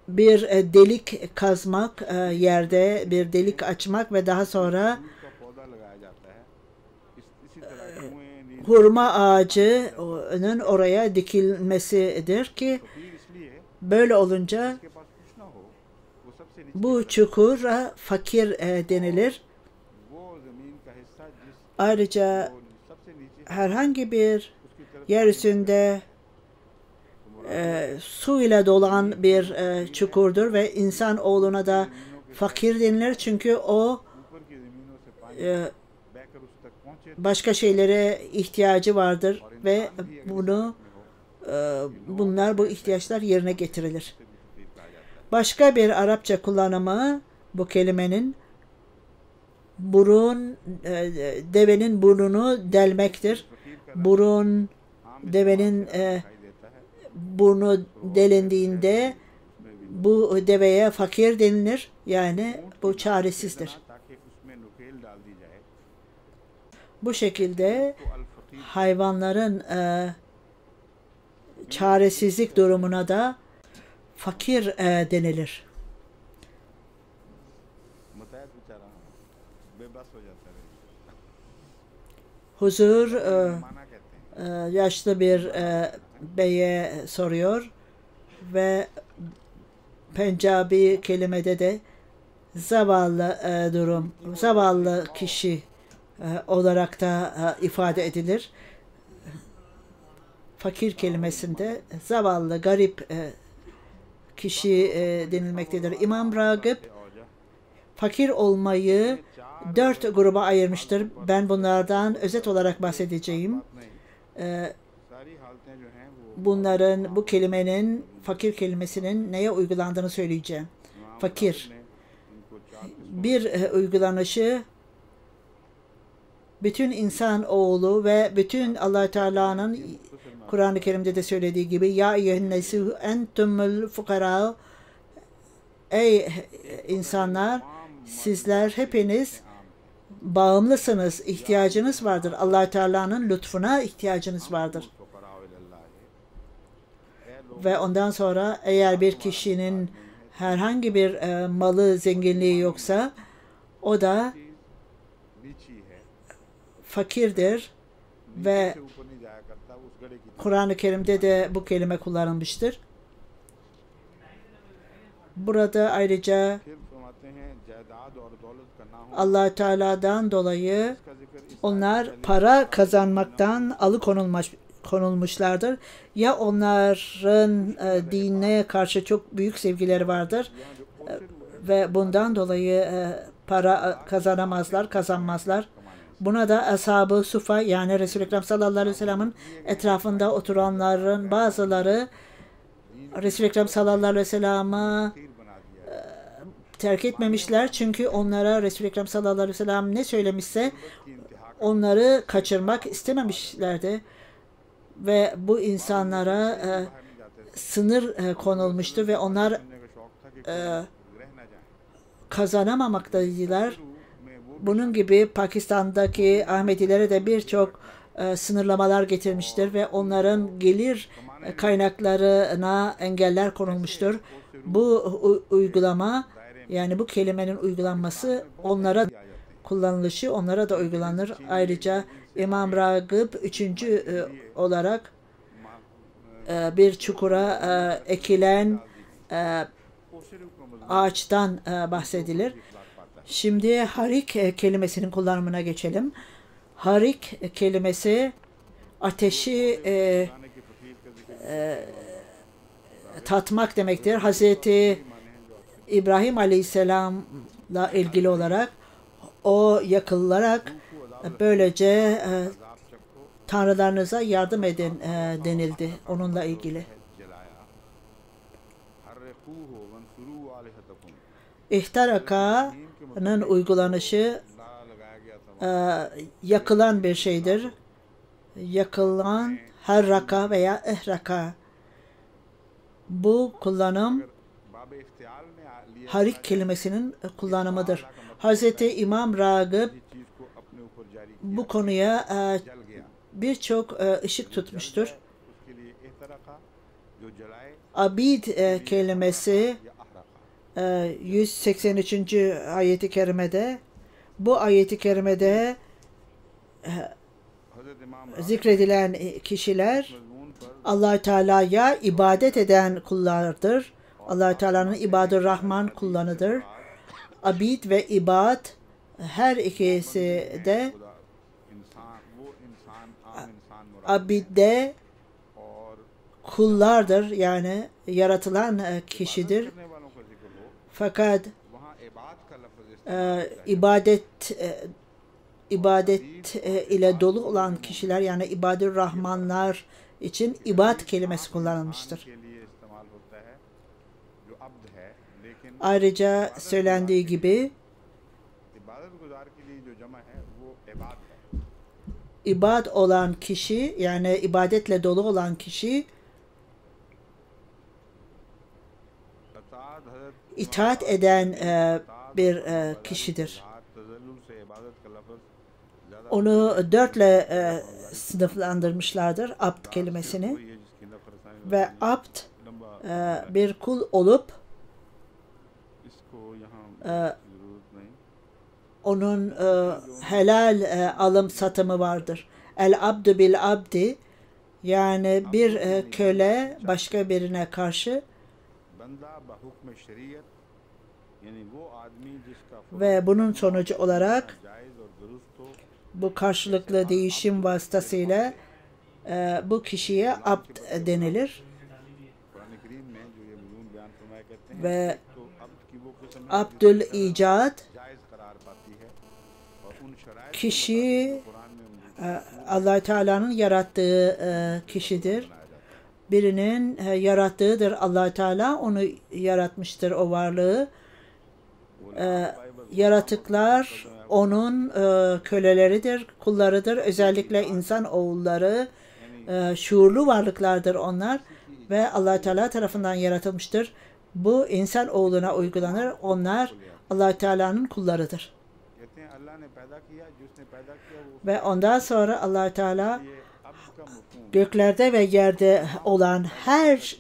bir delik kazmak, yerde bir delik açmak ve daha sonra hurma ağacının oraya dikilmesidir ki böyle olunca bu çukura fakir denilir. Ayrıca herhangi bir yeryüzünde su ile dolan bir çukurdur ve insan oğluna da fakir denilir çünkü o başka şeylere ihtiyacı vardır ve bu ihtiyaçlar yerine getirilir. Başka bir Arapça kullanımı bu kelimenin devenin burnunu delmektir. Devenin burnu delindiğinde bu deveye fakir denilir. Yani bu çaresizdir. Bu şekilde hayvanların çaresizlik durumuna da fakir denilir. Huzur yaşlı bir beye soruyor ve Pencabi kelimede de zavallı kişi olarak da ifade edilir. Fakir kelimesinde zavallı, garip kişi denilmektedir. İmam Ragib fakir olmayı 4 gruba ayırmıştır. Ben bunlardan özet olarak bahsedeceğim. Bu kelimenin, fakir kelimesinin neye uygulandığını söyleyeceğim. Fakir. Bir uygulanışı bütün insan oğlu ve bütün Allah Teala'nın Kur'an-ı Kerim'de de söylediği gibi ya eyyühennâsû entumul fukara, ey insanlar sizler hepiniz bağımlısınız, ihtiyacınız vardır. Allah Teala'nın lütfuna ihtiyacınız vardır. Ve ondan sonra eğer bir kişinin herhangi bir malı, zenginliği yoksa o da fakirdir ve Kur'an-ı Kerim'de de bu kelime kullanılmıştır. Burada ayrıca फरमाते हैं जायदाद और दौलत का ना हो Allah Teala'dan dolayı इसका जिक्र इस onlar para kazanmaktan konulmuşlardır. Ya onların dinine karşı çok büyük sevgileri vardır ve bundan dolayı para kazanmazlar. Buna da Ashab-ı Sufa yani Resul-i Ekrem sallallahu aleyhi ve sellem'in etrafında oturanların bazıları Resul-i Ekrem sallallahu aleyhi ve sellem'i terk etmemişler. Çünkü onlara Resul-i Ekrem sallallahu aleyhi ve sellem ne söylemişse onları kaçırmak istememişlerdi. Ve bu insanlara sınır konulmuştu ve onlar kazanamamaktadılar. Bunun gibi Pakistan'daki Ahmedilere de birçok sınırlamalar getirmiştir ve onların gelir kaynaklarına engeller konulmuştur. Bu uygulama yani bu kelimenin uygulanması onlara kullanılışı onlara da uygulanır. Ayrıca İmam Ragıb üçüncü olarak bir çukura ekilen ağaçtan bahsedilir. Şimdi harik kelimesinin kullanımına geçelim. Harik kelimesi ateşi tatmak demektir. Hazreti İbrahim Aleyhisselam'la ilgili olarak o yakılarak böylece tanrılarınıza yardım edin denildi onunla ilgili. İhtaraka'nın uygulanışı yakılan bir şeydir. Yakılan harraka veya ihraka. Bu kullanım harik kelimesinin kullanımıdır. Hazreti İmam Ragıb bu konuya birçok ışık tutmuştur. Abid kelimesi 183. ayeti kerimede bu ayeti kerimede zikredilen kişiler Allah Teala'ya ibadet eden kullardır. Allah Teala'nın ibadur Rahman kullanıdır. Abid ve ibad her ikisi de abidde kullardır yani yaratılan kişidir. Fakat ibadet ile dolu olan kişiler yani ibadur Rahmanlar için ibad kelimesi kullanılmıştır. Ayrıca söylendiği gibi ibad olan kişi yani ibadetle dolu olan kişi itaat eden bir kişidir. Onu dörtle sınıflandırmışlardır abd kelimesini ve abd bir kul olup onun helal alım satımı vardır. El abdu bil abdi yani bir köle başka birine karşı ve bunun sonucu olarak bu karşılıklı değişim vasıtasıyla bu kişiye abd denilir. Ve abdül icat kişi Allah Teala'nın yarattığı kişidir. Birinin yarattığıdır Allah Teala onu yaratmıştır o varlığı. Yaratıklar onun köleleridir, kullarıdır. Özellikle insan oğulları şuurlu varlıklardır onlar ve Allah Teala tarafından yaratılmıştır. Bu insan oğluna uygulanır. Onlar Allah Teala'nın kullarıdır. Ve ondan sonra Allah Teala göklerde ve yerde olan her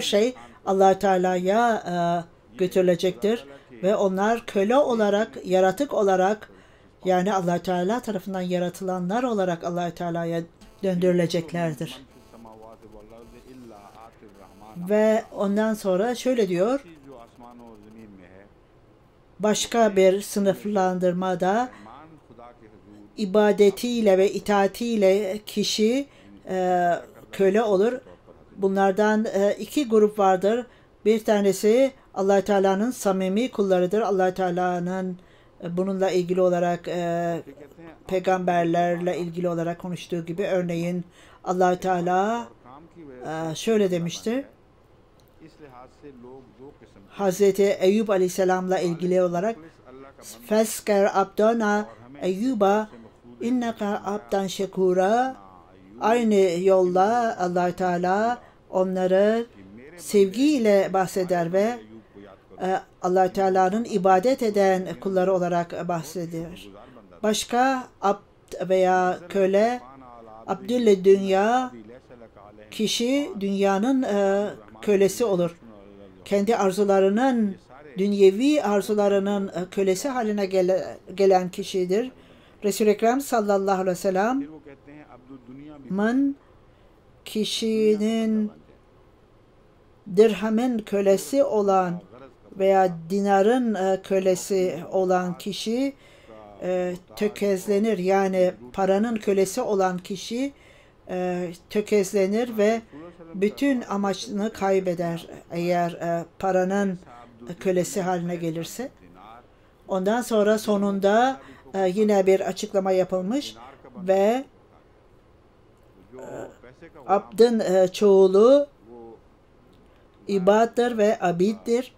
şey Allah Teala'ya götürülecektir ve onlar köle olarak, yaratık olarak yani Allah Teala tarafından yaratılanlar olarak Allah Teala'ya döndürüleceklerdir. Ve ondan sonra şöyle diyor: başka bir sınıflandırmada ईमान खुदा के हुजूर ibadetiyle ve itaatiyle kişi köle olur. Bunlardan iki grup vardır. Bir tanesi Allah Teala'nın samimi kullarıdır. Allah Teala'nın bununla ilgili olarak peygamberlerle ilgili olarak konuştuğu gibi, örneğin Allah Teala काम की वजह şöyle demiştir. इस लिहाज से लोग दो किस्म Hazreti Eyüp Aleyhisselam'la ilgili olarak अल्लाह का Fesker abdana Eyyuba inneka abdan şekura, aynı yolla Allah Teala onları sevgiyle bahseder ve Allah Teala'nın ibadet eden kulları olarak bahsediyor. Başka abd veya köle, Abdülle dünya, kişi dünyanın kölesi olur. Kendi arzularının, dünyevi arzularının kölesi haline gelen kişidir. Resul-i Ekrem sallallahu aleyhi ve sellem फिर वो कहते हैं अब्दुल दुनिया भी kişinin dirhemin kölesi olan veya dinarın kölesi olan kişi tökezlenir. Yani paranın kölesi olan kişi tökezlenir ve bütün amaçını kaybeder eğer paranın kölesi haline gelirse. Ondan sonra sonunda yine bir açıklama yapılmış ve जो पैसे का abdın çoğulu ibattır ve abiddir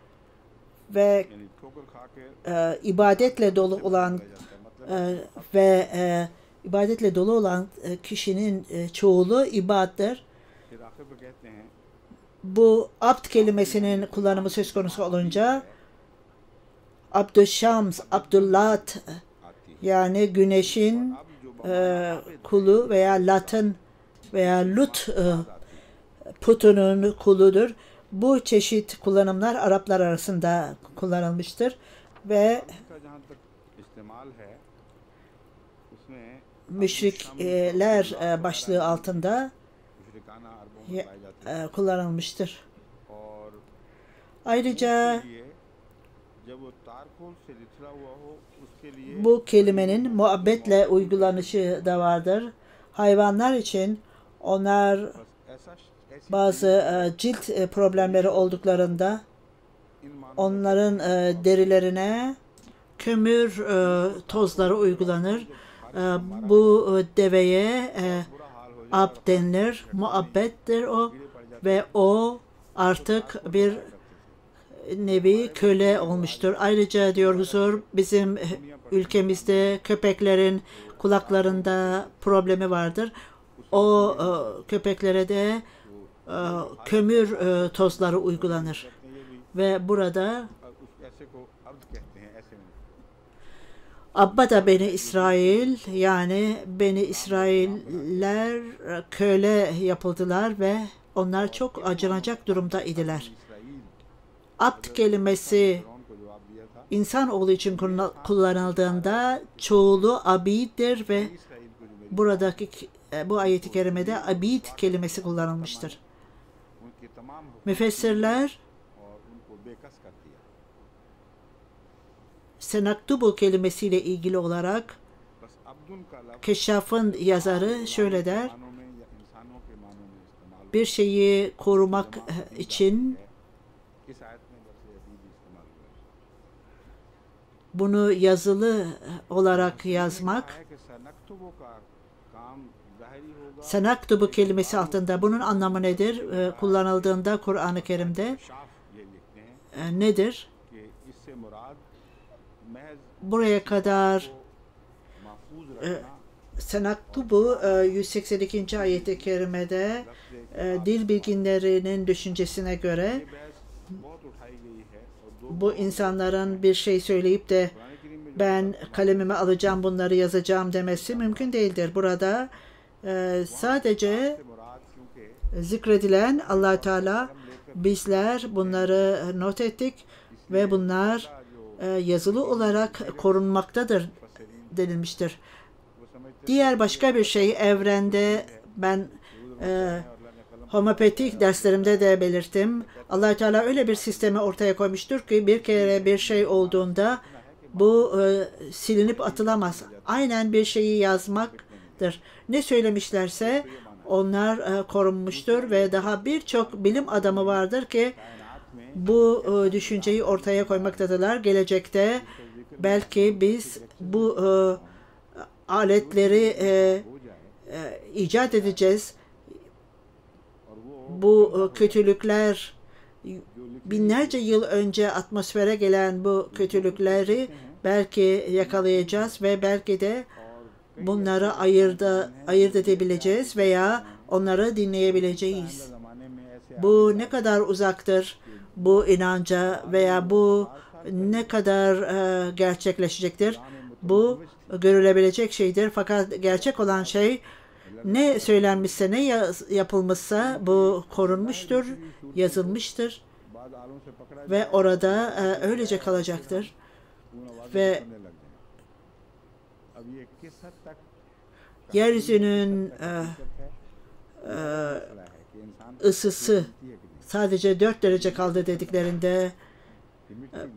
ve यानी ठोकर खा के ibadetle dolu olan ibadetle dolu olan kişinin çoğulu ibattır. फिर आखिर पे कहते हैं Bu abd kelimesinin kullanımı söz konusu olunca Abdüşşams, Abdullat, yani güneşin kulu veya Lat'ın veya Lut putunun kuludur. Bu çeşit kullanımlar Araplar arasında kullanılmıştır ve इसका जहाँ तक इस्तेमाल है उसमें müşrikler başlığı altında मुशरिकाना अरबों में पाए जाते kullanılmıştır. हैं और Ayrıca ये जब वो तारकोल से निचला हुआ हो उसके लिए bu kelimenin muhabbetle uygulanışı da vardır. Hayvanlar için onlar बस ऐसी bazı cilt problemleri olduklarında इन मान onların derilerine kömür tozları uygulanır. Bu deveye बुरा हाल हो ab denilir, muhabbettir o ve o artık bir nevi köle olmuştur. Ayrıca diyor huzur, bizim ülkemizde köpeklerin kulaklarında problemi vardır. O köpeklere de kömür tozları uygulanır. Ve burada उस ऐसे को अब्द कहते हैं ऐसे में Abbada Beni İsrail, yani Beni İsrailler köle yapıldılar ve onlar çok acınacak durumda idiler. Israel Abd kelimesi फिरौन को जवाब दिया था insanoğlu için kullanıldığında çoğulu abiddir ve Israel को जो मेरी buradaki bu ayet-i kerimede abid kelimesi kullanılmıştır. उनके तमाम हुक्म Müfessirler और उनको बेकस कर दिया senaktubu kelimesiyle ilgili olarak बस अब्दुल का लफ्ज़ Keşşaf'ın yazarı şöyle der: मानों में या इंसानों के मानों में इस्तेमाल bir şeyi korumak için इस आयत में लफ्ज़ अबीद इस्तेमाल हुआ है bunu yazılı olarak yazmak, है कि सनक्तुबु का काम ज़ाहिरी होगा senaktubu kelimesi altında bunun anlamı nedir? Kullanıldığında Kur'an-ı Kerim'de shaft ये लिखते हैं nedir? कि इससे मुराद महज Buraya kadar महफूज रखना senaktubu 182. ayet-i kerimede dil bilginlerinin düşüncesine göre ये बहस बहुत उठाई गई है और दो bu insanların bir şey söyleyip de Quran करीम में ben kalemimi alacağım, bunları yazacağım demesi mümkün değildir. Burada sadece से मुराद क्योंकि zikredilen Allah Teala, bizler bunları not ettik ve bunlar yazılı olarak korunmaktadır denilmiştir. वो समझते Diğer başka bir şey evrende ben हैं और अल्लाह ने कलम homeopatik derslerimde de belirttim. Allah Teala öyle bir sistemi ortaya koymuştur ki bir kere bir şey olduğunda bu silinip atılamaz. Aynen bir şeyi yazmaktır. Ne söylemişlerse onlar korunmuştur ve daha birçok bilim adamı vardır ki bu düşünceyi ortaya koymaktadırlar. Gelecekte belki biz bu aletleri icat edeceğiz. Bu kötülükler, binlerce yıl önce atmosfere gelen bu kötülükleri yakalayacağız ve belki de bunları ayırt edebileceğiz veya onları dinleyebileceğiz. Bu ne kadar uzaktır bu inanca veya bu ne kadar gerçekleşecektir? Bu görülebilecek şeydir. Fakat gerçek olan şey ne söylenmişse, ne yapılmışsa bu korunmuştur, yazılmıştır ve orada öylece kalacaktır. Ve yeryüzünün ısısı sadece 4 derece kaldı dediklerinde,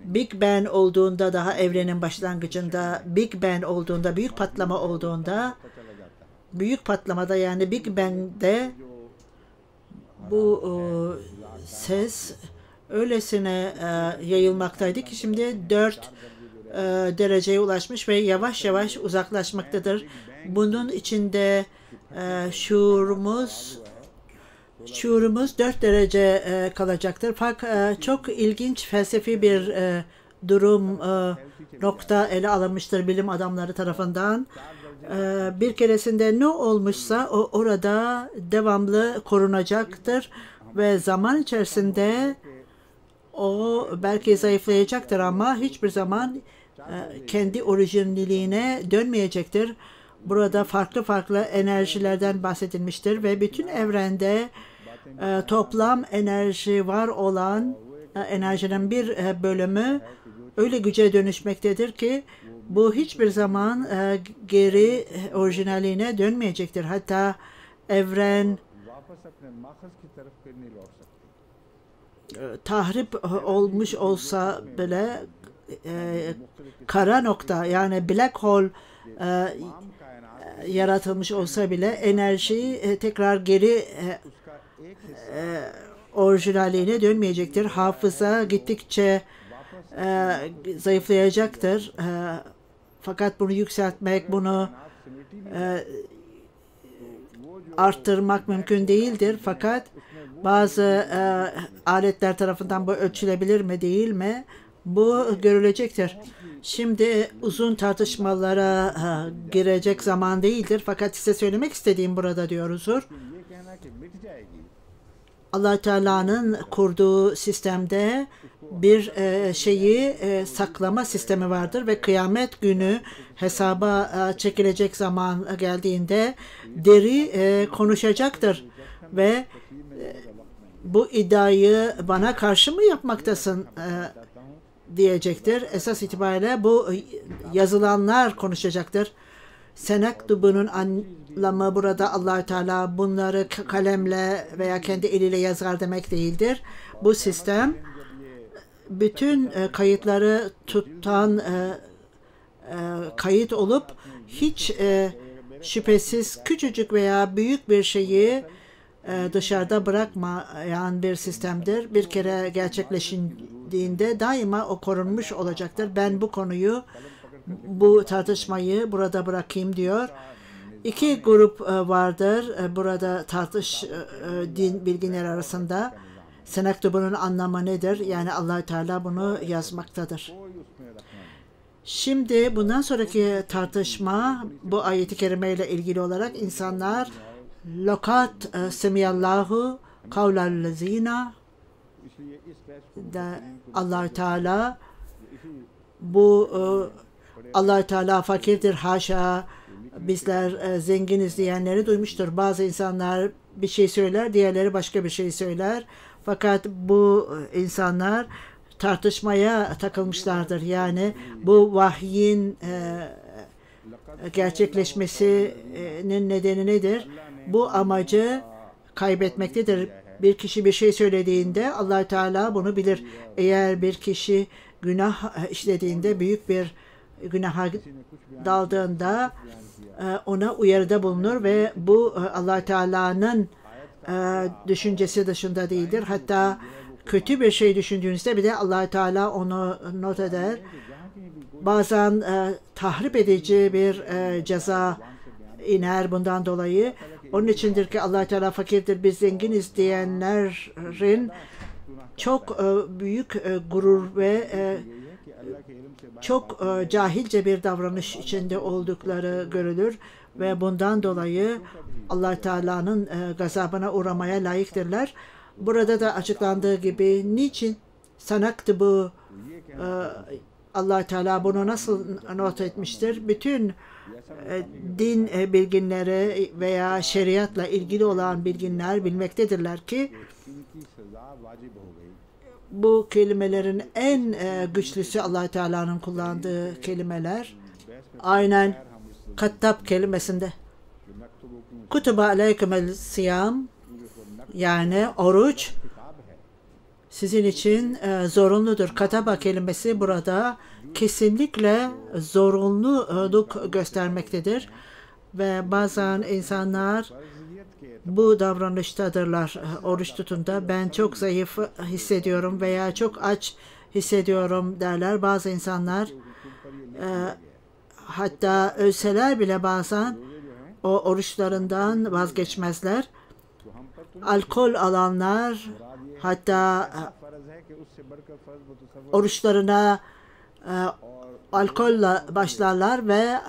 Big Bang olduğunda, daha evrenin başlangıcında Big Bang olduğunda, büyük patlama olduğunda, büyük patlamada yani Big Bang'de bu ses öylesine yayılmaktaydı ki şimdi 4 dereceye ulaşmış ve yavaş yavaş uzaklaşmaktadır. Bunun içinde şuurumuz 4 derece kalacaktır. Fakat çok ilginç felsefi bir durum nokta ele alınmıştır bilim adamları tarafından. Bir keresinde ne olmuşsa o orada devamlı korunacaktır ve zaman içerisinde o belki zayıflayacaktır ama hiçbir zaman kendi orijinalliğine dönmeyecektir. Burada farklı farklı enerjilerden bahsedilmiştir ve bütün evrende toplam enerji var olan enerjinin bir bölümü öyle güce dönüşmektedir ki bu hiçbir zaman geri orijinaline dönmeyecektir. Hatta evren tahrip olmuş olsa bile kara nokta yani black hole yaratılmış olsa bile enerji tekrar geri orijinaline dönmeyecektir. Hafıza gittikçe zayıflayacaktır. Fakat bunu yükseltmek, bunu arttırmak mümkün değildir. Fakat bazı aletler tarafından bu ölçülebilir mi değil mi? Bu görülecektir. Şimdi uzun tartışmalara girecek zaman değildir. Fakat size söylemek istediğim burada diyoruzdur. Allah Teala'nın kurduğu sistemde bir şeyi saklama sistemi vardır ve kıyamet günü hesaba çekilecek zaman geldiğinde deri konuşacaktır ve bu iddiayı bana karşı mı yapmaktasın diyecektir. Esas itibariyle bu yazılanlar konuşacaktır. Senektubunun anlamı burada Allah Teala bunları kalemle veya kendi eliyle yazar demek değildir. Bu sistem bütün kayıtları tutan kayıt olup hiç şüphesiz küçücük veya büyük bir şeyi dışarıda bırakmayan bir sistemdir. Bir kere gerçekleştiğinde daima o korunmuş olacaktır. Ben bu konuyu, bu tartışmayı burada bırakayım diyor. İki grup vardır burada din bilginler arasında. Senektubunun anlamı nedir? Yani Allah Teala bunu yazmaktadır. Şimdi bundan sonraki tartışma bu ayet-i kerime ile ilgili olarak insanlar lokat semiyallahu kavlallezina da Allah Teala bu Allah Teala fakirdir haşa, bizler zenginiz diyenleri duymuştur. Bazı insanlar bir şey söyler, diğerleri başka bir şey söyler. Fakat bu insanlar tartışmaya takılmışlardır. Yani bu vahyin gerçekleşmesinin nedeni nedir? Bu amacı kaybetmektedir. Bir kişi bir şey söylediğinde Allah Teala bunu bilir. Eğer bir kişi günah işlediğinde, büyük bir günaha daldığında ona uyarıda bulunur ve bu Allah Teala'nın düşüncesi dışında değildir. Hatta kötü bir şey düşündüğünüzde bile Allah Teala onu not eder. Bazen tahrip edici bir ceza iner bundan dolayı. Onun içindir ki Allah Teala fakirdir, biz zenginiz diyenlerin çok büyük gurur ve çok cahilce bir davranış içinde oldukları görülür ve bundan dolayı Allah Teala'nın gazabına uğramaya layıktırlar. Burada da açıklandığı gibi niçin sanaktı bu Allah Teala bunu nasıl not etmiştir? Bütün din bilginleri veya şeriatla ilgili olan bilginler bilmektedirler ki bu kelimelerin en güçlüsü Allah Teala'nın kullandığı kelimeler. Aynen Kattab kelimesinde Kutube aleykümel siyam, yani oruç sizin için zorunludur. Kataba kelimesi burada kesinlikle zorunluluk göstermektedir. Ve bazen insanlar bu davranıştadırlar oruç tutunda. Ben çok zayıf hissediyorum veya çok aç hissediyorum derler. Bazı insanlar hatta ölseler bile bazen o oruçlarından vazgeçmezler. Alkol alanlar hatta oruçlarına alkolle başlarlar ve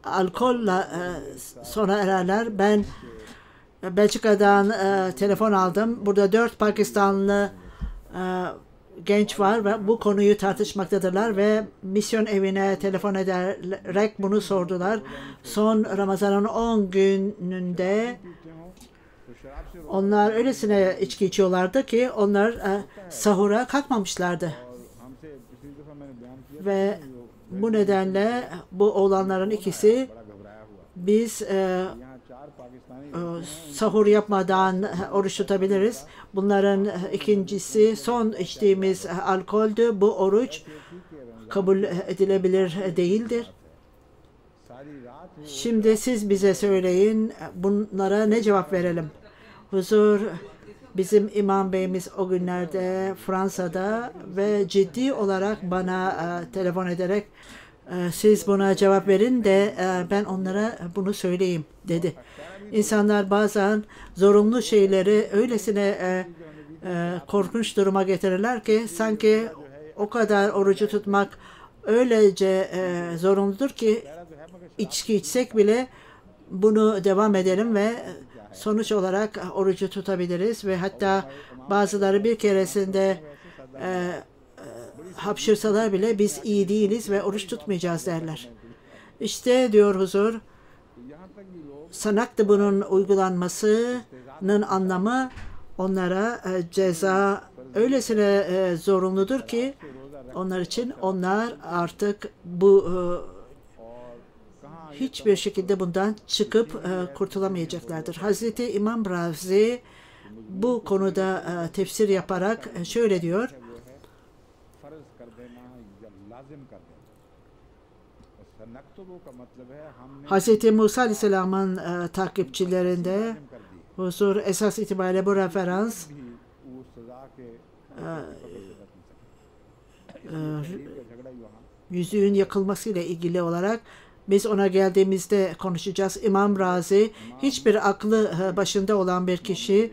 alkolle sona ererler. Ben Belçika'dan telefon aldım. Burada 4 Pakistanlı genç var ve bu konuyu tartışmaktadırlar ve misyon evine telefon ederek bunu sordular. Son Ramazan'ın 10 gününde onlar öylesine içki içiyorlardı ki onlar sahura kalkmamışlardı. Ve bu nedenle bu oğlanların ikisi biz sahur yapmadan oruç tutabiliriz. Bunların ikincisi son içtiğimiz alkoldü. Bu oruç kabul edilebilir değildir. Şimdi siz bize söyleyin, bunlara ne cevap verelim? Huzur, bizim imam beyimiz o günlerde Fransa'da ve ciddi olarak bana telefon ederek siz buna cevap verin de ben onlara bunu söyleyeyim dedi. İnsanlar bazen zorunlu şeyleri öylesine korkunç duruma getirirler ki sanki o kadar orucu tutmak öylece zorunludur ki içki içsek bile bunu devam edelim ve sonuç olarak orucu tutabiliriz ve hatta bazıları bir keresinde hapşırsalar bile biz iyi değiliz ve oruç tutmayacağız derler. İşte diyor huzur, sanaktı bunun uygulanmasının anlamı onlara ceza öylesine zorunludur ki onlar için onlar artık bu hiçbir şekilde bundan çıkıp kurtulamayacaklardır. Hazreti İmam Razi bu konuda tefsir yaparak şöyle diyor. Hazreti Musa Aleyhisselam'ın takipçilerinde huzur esas itibariyle bu referans yüzüğün yakılmasıyla ilgili olarak biz ona geldiğimizde konuşacağız. İmam Razi hiçbir aklı başında olan bir kişi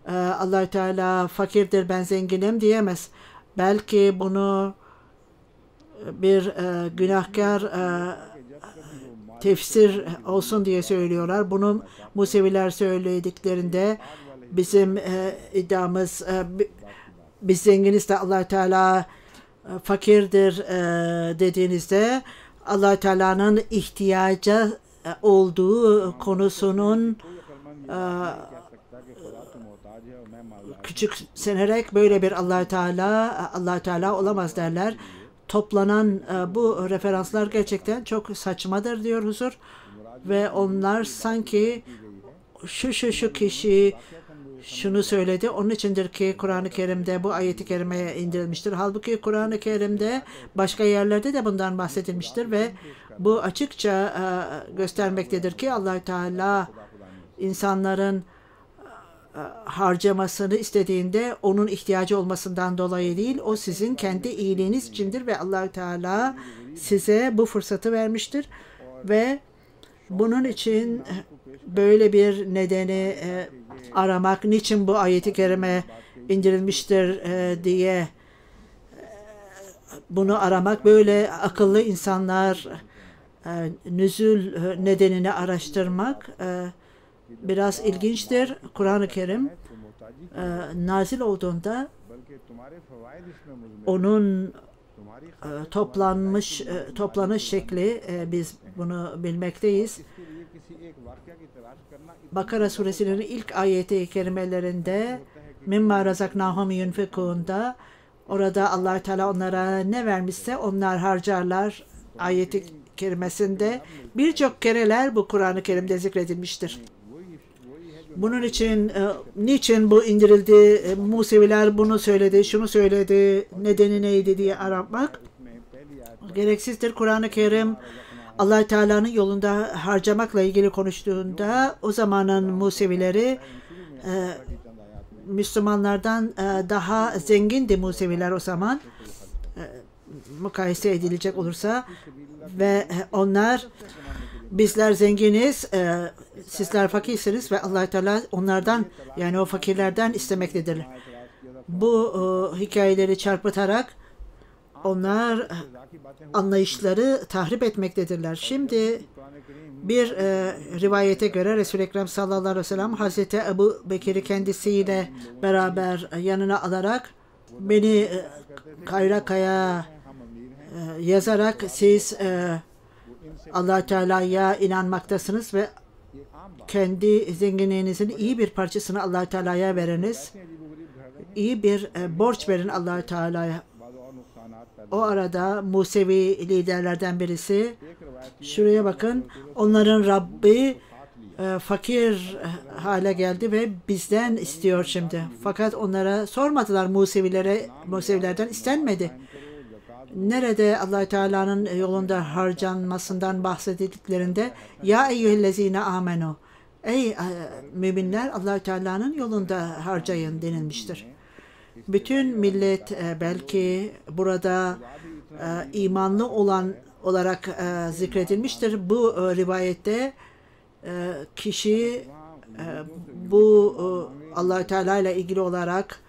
Allah-u Teala fakirdir ben zenginim diyemez. Belki bunu bir günahkar tefsir olsun diye söylüyorlar. Bunu Museviler söylediklerinde bizim iddiamız biz zenginiz de Allah-u Teala fakirdir dediğinizde Allah-u Teala'nın ihtiyaca olduğu konusunun küçümsenerek böyle bir Allah-u Teala olamaz derler. Toplanan bu referanslar gerçekten çok saçmadır diyor huzur ve onlar sanki şu kişi şunu söyledi. Onun içindir ki Kur'an-ı Kerim'de bu ayeti kerimeye indirilmiştir. Halbuki Kur'an-ı Kerim'de başka yerlerde de bundan bahsedilmiştir ve bu açıkça göstermektedir ki Allah Teala insanların harcamasını istediğinde onun ihtiyacı olmasından dolayı değil, o sizin kendi iyiliğiniz içindir ve Allah Teala size bu fırsatı vermiştir ve bunun için böyle bir nedeni aramak, niçin bu ayeti kerime indirilmiştir diye bunu aramak, böyle akıllı insanlar nüzul nedenini araştırmak biraz ilginçtir. Kur'an-ı Kerim nazil olduğunda onun toplanış şekli biz bunu bilmekteyiz. Bakara suresinin ilk ayeti kerimelerinde mimma razaknahum yunfikûn'da orada Allah Teala onlara ne vermişse onlar harcarlar ayeti kerimesinde birçok kereler bu Kur'an-ı Kerim'de zikredilmiştir. Bunun için niçin bu indirildi, Museviler bunu söyledi, şunu söyledi, nedeni neydi diye aramak gereksizdir. Kur'an-ı Kerim Allah Teala'nın yolunda harcamakla ilgili konuştuğunda o zamanın Musevileri Müslümanlardan daha zengindi Museviler o zaman mukayese edilecek olursa ve onlar bizler zenginiz, sizler fakirsiniz ve Allah Teala onlardan yani o fakirlerden istemektedir. Bu hikayeleri çarpıtarak onlar anlayışları tahrip etmektedirler. Şimdi bir rivayete göre Resul-i Ekrem sallallahu aleyhi ve sellem Hazreti Ebu Bekir'i kendisiyle beraber yanına alarak beni Kayrakaya yazarak siz Allah Teala'ya inanmaktasınız ve kendi zenginliğinizin iyi bir parçasını Allah Teala'ya veriniz. İyi bir borç verin Allah Teala'ya. O arada Musevi liderlerden birisi şuraya bakın, onların Rabbi fakir hale geldi ve bizden istiyor şimdi. Fakat onlara sormadılar, Musevilerden istenmedi. Nerede Allah Teala'nın yolunda harcanmasından bahsedildiklerinde ya eyyühellezine amenu, ey müminler Allah Teala'nın yolunda harcayın denilmiştir. Bütün millet belki burada imanlı olan olarak zikredilmiştir. Bu rivayette kişi bu Allah Teala ile ilgili olarak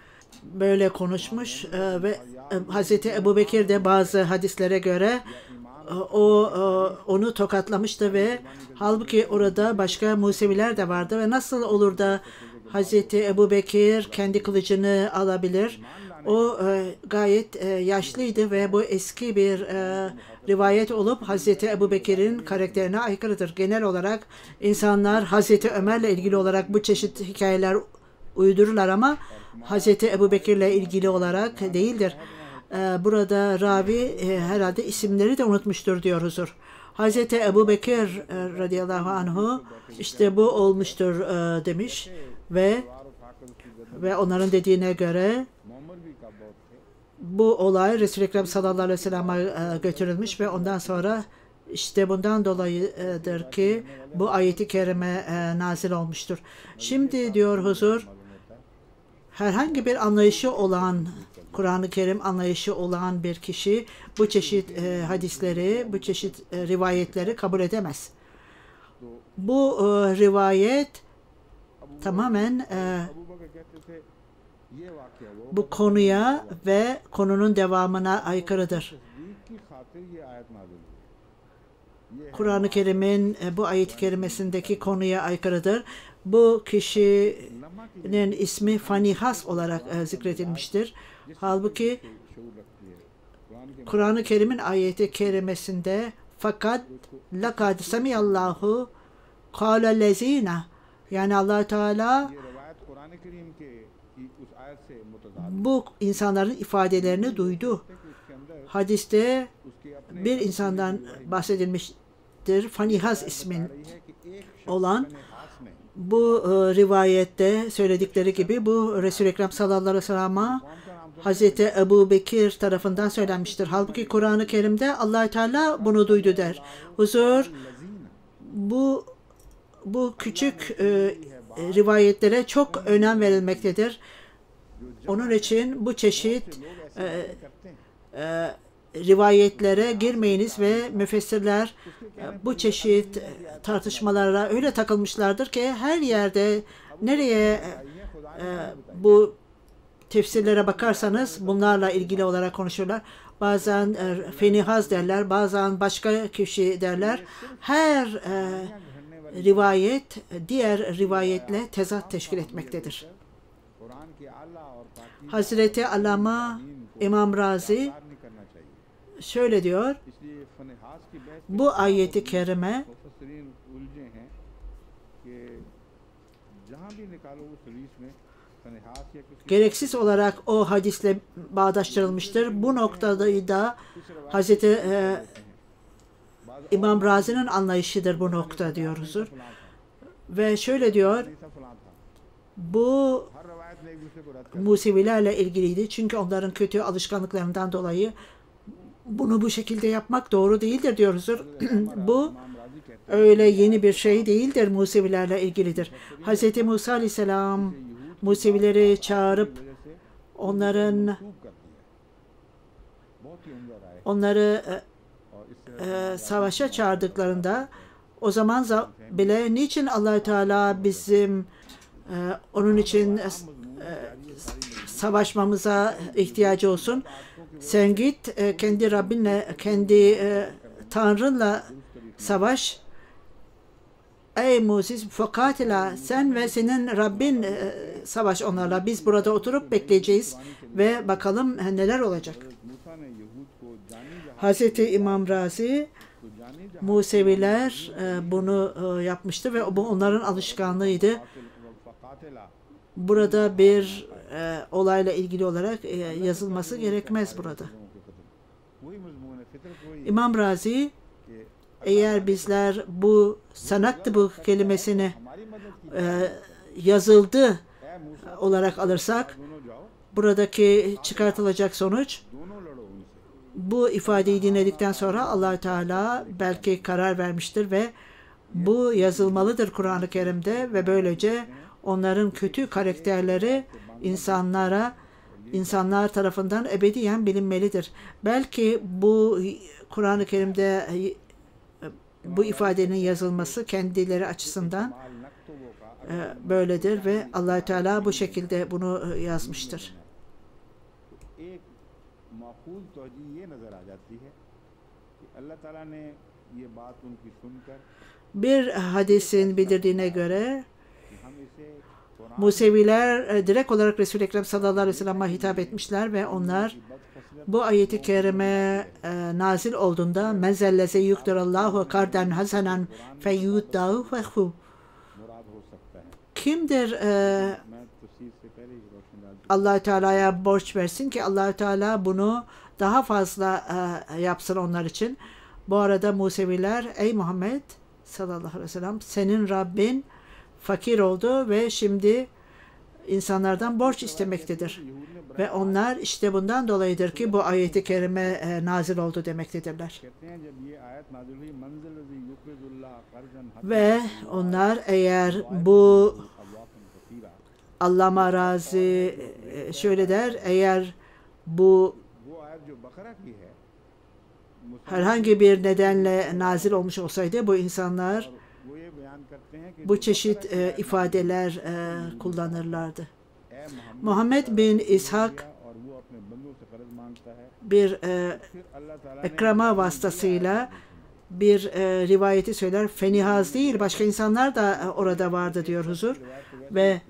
böyle konuşmuş ve Hazreti Ebu Bekir de bazı hadislere göre onu tokatlamıştı ve halbuki orada başka Museviler de vardı ve nasıl olur da Hazreti Ebu Bekir kendi kılıcını alabilir? O gayet yaşlıydı ve bu eski bir rivayet olup Hazreti Ebu Bekir'in karakterine aykırıdır. Genel olarak insanlar Hazreti Ömer'le ilgili olarak bu çeşit hikayeler uydururlar ama Hazreti Ebu Bekir'le ilgili olarak değildir. Burada ravi herhalde isimleri de unutmuştur diyor huzur. Hazreti Ebu Bekir radıyallahu anhu işte bu olmuştur demiş ve onların dediğine göre bu olay Resul-i Ekrem sallallahu aleyhi ve sellem'e götürülmüş ve ondan sonra işte bundan dolayıdır ki bu ayeti kerime nazil olmuştur. Şimdi diyor huzur, herhangi bir anlayışı olan, Kur'an-ı Kerim anlayışı olan bir kişi bu çeşit hadisleri, bu çeşit rivayetleri kabul edemez. Bu rivayet tamamen bu konuya ve konunun devamına aykırıdır. Kur'an-ı Kerim'in bu ayet-i kerimesindeki konuya aykırıdır. Bu kişinin ismi Fanihas olarak zikredilmiştir. Halbuki Kur'an-ı Kerim'in ayeti kerimesinde fakat lakad semiyallahu kâlellezîne, yani Allah Teala bu insanların ifadelerini duydu. Hadiste bir insandan bahsedilmiştir. Fanihas ismin olan Bu rivayette söyledikleri gibi bu Resul-i Ekrem sallallahu aleyhi ve sellem'e Hazreti Ebu Bekir tarafından söylenmiştir. Halbuki Kur'an-ı Kerim'de Allah-u Teala bunu duydu der. Huzur bu küçük rivayetlere çok önem verilmektedir. Onun için bu çeşit rivayetlere girmeyiniz ve müfessirler bu çeşit tartışmalara öyle takılmışlardır ki her yerde nereye bu tefsirlere bakarsanız bunlarla ilgili olarak konuşurlar. Bazen Fenihaz derler, bazen başka kişi derler. Her rivayet diğer rivayetle tezat teşkil etmektedir. Hazreti Allama İmam Razi şöyle diyor, bu ayeti kerime gereksiz olarak o hadisle bağdaştırılmıştır. Bu noktada da Hazreti İmam Razi'nin anlayışıdır bu nokta diyoruz. Ve şöyle diyor, bu Musevilerle ilgiliydi. Çünkü onların kötü alışkanlıklarından dolayı bunu bu şekilde yapmak doğru değildir diyoruz. Bu öyle yeni bir şey değildir, Musevilerle ilgilidir. Hz. Musa Aleyhisselam Musevileri çağırıp onları savaşa çağırdıklarında o zaman bile niçin Allah-u Teala bizim onun için savaşmamıza ihtiyacı olsun? Sen git kendi Rabbinle, kendi Tanrınla savaş. Ey Moses, fakatila, sen ve senin Rabbin savaş onlarla. Biz burada oturup bekleyeceğiz ve bakalım neler olacak. Hazreti İmam Razi, Museviler bunu yapmıştı ve bu onların alışkanlığıydı. Burada bir olayla ilgili olarak yazılması gerekmez burada. İmam Razi, eğer bizler bu sanattı bu kelimesini yazıldı olarak alırsak, buradaki çıkartılacak sonuç, bu ifadeyi dinledikten sonra Allah-u Teala belki karar vermiştir ve bu yazılmalıdır Kur'an-ı Kerim'de ve böylece onların kötü karakterleri insanlar tarafından ebediyen bilinmelidir. Belki bu Kur'an-ı Kerim'de bu ifadenin yazılması kendileri açısından böyledir ve Allah-u Teala bu şekilde bunu yazmıştır. Bir hadisin bildirdiğine göre Museviler direkt olarak Resul-i Ekrem sallallahu aleyhi ve sellem'e hitap etmişler ve onlar bu ayeti kerime nazil olduğunda menzelleze yukdirallahu karden hasanen feyyuddahu fehu, kimdir Allah-u Teala'ya borç versin ki Allah-u Teala bunu daha fazla yapsın onlar için. Bu arada Museviler, ey Muhammed sallallahu aleyhi ve sellem, senin Rabbin fakir oldu ve şimdi insanlardan borç istemektedir. Ve onlar işte bundan dolayıdır ki bu ayeti kerime nazil oldu demektedirler. Ve onlar eğer bu Allama Razi şöyle der, eğer bu herhangi bir nedenle nazil olmuş olsaydı bu insanlar bu çeşit ifadeler kullanırlardı. Muhammed bin İshak bir ekrama vasıtasıyla bir rivayeti söyler. Fenihaz değil, başka insanlar da orada vardı diyor huzur. Ve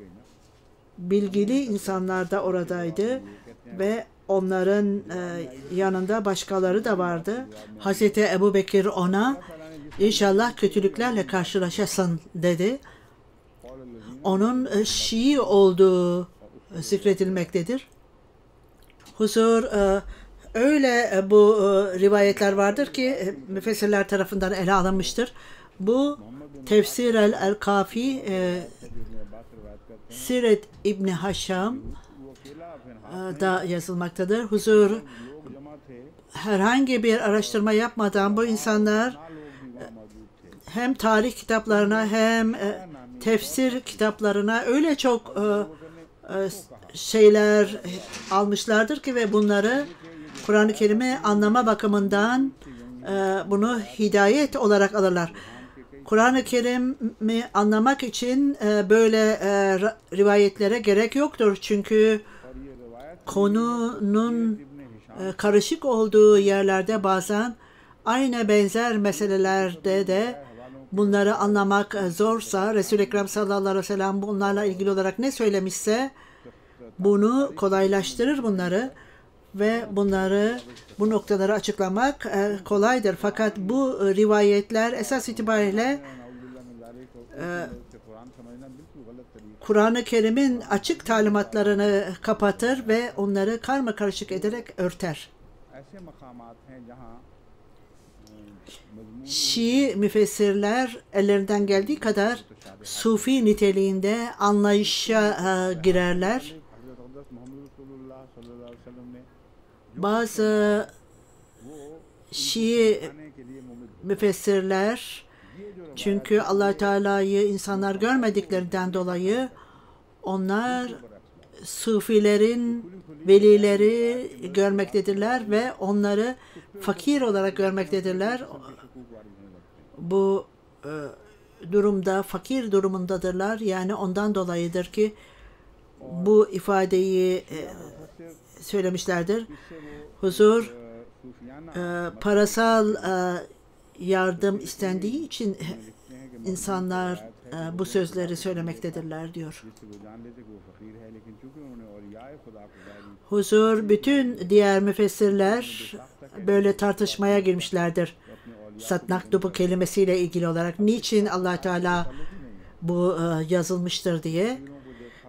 bilgili insanlar da oradaydı ve onların yanında başkaları da vardı. Hazreti Ebu Bekir ona, İnşallah kötülüklerle karşılaşasın dedi. Onun Şii olduğu zikredilmektedir. Huzur öyle bu rivayetler vardır ki müfessirler tarafından ele alınmıştır. Bu Tefsir el-Kafi Siret İbni Haşam da yazılmaktadır. Huzur herhangi bir araştırma yapmadan bu insanlar hem tarih kitaplarına hem tefsir kitaplarına öyle çok şeyler almışlardır ki ve bunları Kur'an-ı Kerim'i anlama bakımından bunu hidayet olarak alırlar. Kur'an-ı Kerim'i anlamak için böyle rivayetlere gerek yoktur. Çünkü konunun karışık olduğu yerlerde bazen aynı benzer meselelerde de bunları anlamak zorsa, Resul-i Ekrem sallallahu aleyhi ve sellem bunlarla ilgili olarak ne söylemişse bunu kolaylaştırır bunları ve bunları, bu noktaları açıklamak kolaydır. Fakat bu rivayetler esas itibariyle Kur'an-ı Kerim'in açık talimatlarını kapatır ve onları karmakarışık ederek örter. Şii müfessirler ellerinden geldiği kadar Sufi niteliğinde anlayışa girerler. Bazı Şii müfessirler çünkü Allah Teala'yı insanlar görmediklerinden dolayı onlar Sufilerin velileri görmektedirler ve onları fakir olarak görmektedirler. Bu durumda fakir durumundadırlar. Yani ondan dolayıdır ki bu ifadeyi söylemişlerdir. Huzur parasal yardım istendiği için insanlar bu sözleri söylemektedirler diyor. Huzur bütün diğer müfessirler böyle tartışmaya girmişlerdir. Satnaktubu kelimesiyle ilgili olarak niçin Allah Teala bu yazılmıştır diye.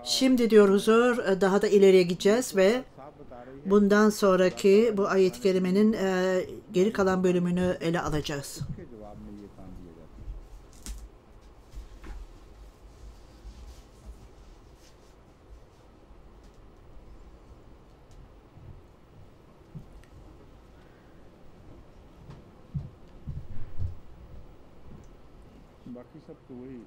Şimdi diyor Huzur daha da ileriye gideceğiz ve bundan sonraki bu ayet-i kerimenin geri kalan bölümünü ele alacağız. बाकी सब तो वही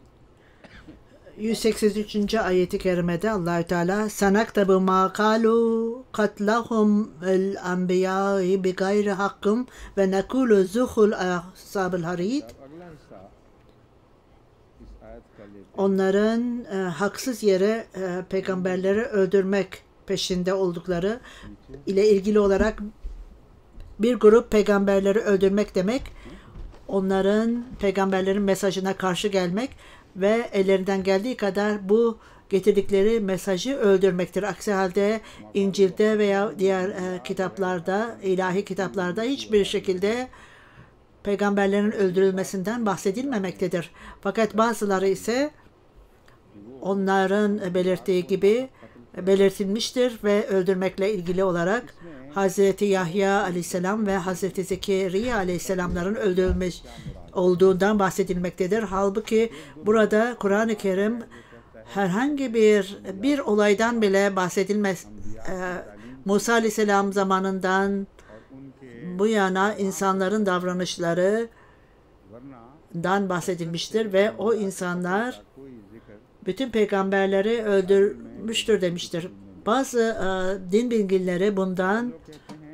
183. ayeti kerimede Allahü Teala sanaktabu ma kalu katlahum el anbiya bi gayri hakkım ve nekulu zuhul ashabul harid. Onların haksız yere peygamberleri öldürmek peşinde oldukları ile ilgili olarak bir grup peygamberleri öldürmek demek, onların peygamberlerin mesajına karşı gelmek ve ellerinden geldiği kadar bu getirdikleri mesajı öldürmektir. Aksi halde İncil'de veya diğer kitaplarda, ilahi kitaplarda hiçbir şekilde peygamberlerin öldürülmesinden bahsedilmemektedir. Fakat bazıları ise onların belirttiği gibi belirtilmiştir ve öldürmekle ilgili olarak Hazreti Yahya aleyhisselam ve Hazreti Zekeriya aleyhisselamların öldürülmüş olduğundan bahsedilmektedir. Halbuki burada Kur'an-ı Kerim herhangi bir olaydan bile bahsedilmez. Musa aleyhisselam zamanından bu yana insanların davranışlarından bahsedilmiştir ve o insanlar bütün peygamberleri öldürmüştür demiştir. Bazı din bilginleri bundan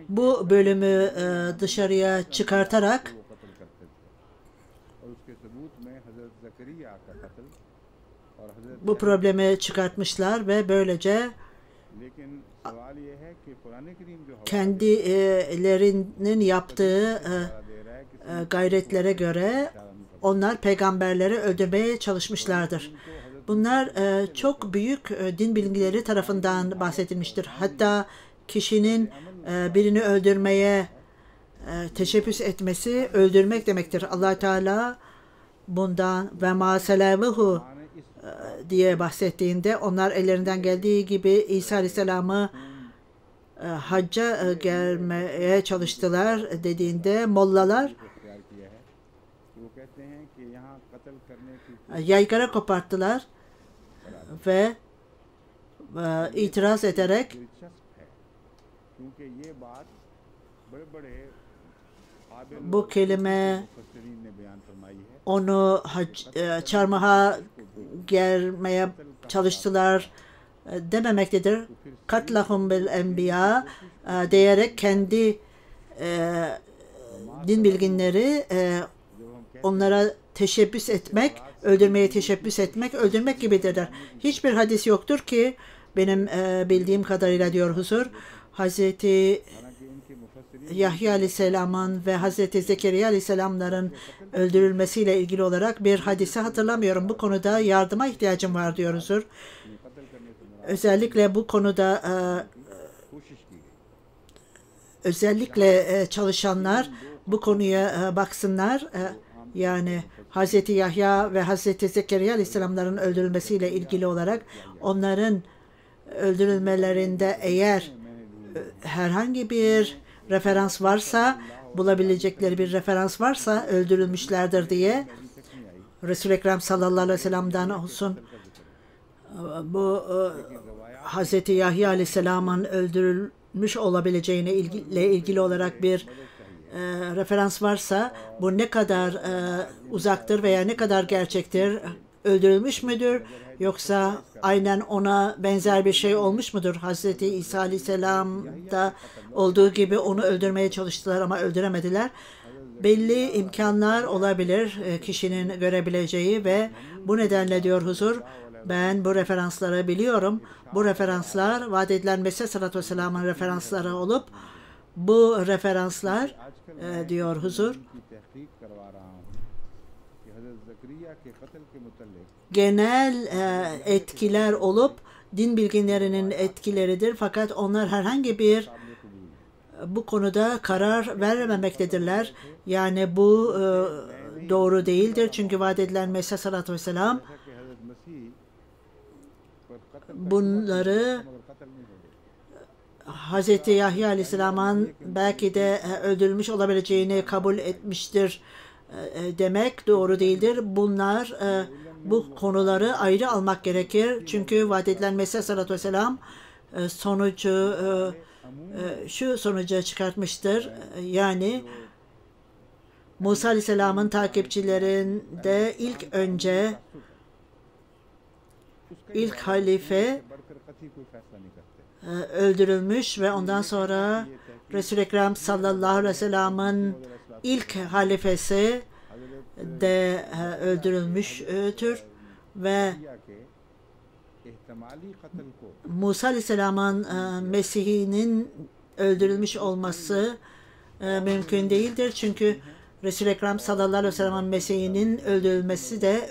bu bölümü dışarıya çıkartarak bu problemi çıkartmışlar ve böylece kendilerinin yaptığı gayretlere göre onlar peygamberleri öldürmeye çalışmışlardır. Bunlar çok büyük din bilgileri tarafından bahsedilmiştir. Hatta kişinin birini öldürmeye teşebbüs etmesi öldürmek demektir. Allah Teala bundan ve ma selamuhu diye bahsettiğinde onlar ellerinden geldiği gibi İsa Aleyhisselam'ı hacca gelmeye çalıştılar dediğinde mollalar yaygara koparttılar ve itiraz ederek दिलचस्प है क्योंकि ये बात बड़े बड़े bu kelime मुफस्सिरीन ने बयान फरमाई है onu çarmıha germeye çalıştılar dememektedir. Katlahum bil enbiya diyerek kendi din bilginleri onlara teşebbüs etmek, öldürmeye teşebbüs etmek, öldürmek gibidirler. Hiçbir hadis yoktur ki benim bildiğim kadarıyla diyor huzur. Hazreti Yahya Aleyhisselam'ın ve Hazreti Zekeriya Aleyhisselam'ların öldürülmesiyle ilgili olarak bir hadisi hatırlamıyorum. Bu konuda yardıma ihtiyacım var diyor huzur. Özellikle bu konuda özellikle çalışanlar bu konuya baksınlar. Yani Hazreti Yahya ve Hazreti Zekeriya Aleyhisselam'ların öldürülmesiyle ilgili olarak onların öldürülmelerinde eğer herhangi bir referans varsa, bulabilecekleri bir referans varsa öldürülmüşlerdir diye Resul-i Ekrem sallallahu aleyhi ve sellem'den olsun bu Hazreti Yahya Aleyhisselam'ın öldürülmüş olabileceğine ilgili olarak bir referans varsa bu ne kadar uzaktır veya ne kadar gerçektir? Öldürülmüş müdür? Yoksa aynen ona benzer bir şey olmuş mudur? Hazreti İsa Aleyhisselam'da olduğu gibi onu öldürmeye çalıştılar ama öldüremediler. Belli imkanlar olabilir kişinin görebileceği ve bu nedenle diyor huzur, ben bu referansları biliyorum. Bu referanslar vaat edilen Mesih sallallahu aleyhi ve sellem'in referansları olup bu referanslar diyor huzur genel etkiler olup din bilginlerinin etkileridir. Fakat onlar herhangi bir bu konuda karar vermemektedirler. Yani bu doğru değildir. Çünkü vaat edilen Mesih sallallahu aleyhi ve sellem bunları Hazreti Yahya Aleyhisselam'ın belki de öldürülmüş olabileceğini kabul etmiştir demek doğru değildir. Bunlar bu konuları ayrı almak gerekir. Çünkü vaat edilen Mesih sallallahu aleyhi ve sellem sonucu şu sonuca çıkartmıştır. Yani Musa Aleyhisselam'ın takipçilerinde ilk halife öldürülmüş ve ondan sonra Resul-i Ekrem sallallahu aleyhi ve sellem'in ilk halifesi de öldürülmüştür ve Musa Aleyhisselam'ın Mesih'inin öldürülmüş olması mümkün değildir. Çünkü Resul-i Ekrem sallallahu aleyhi ve sellem'in Mesih'inin öldürülmesi de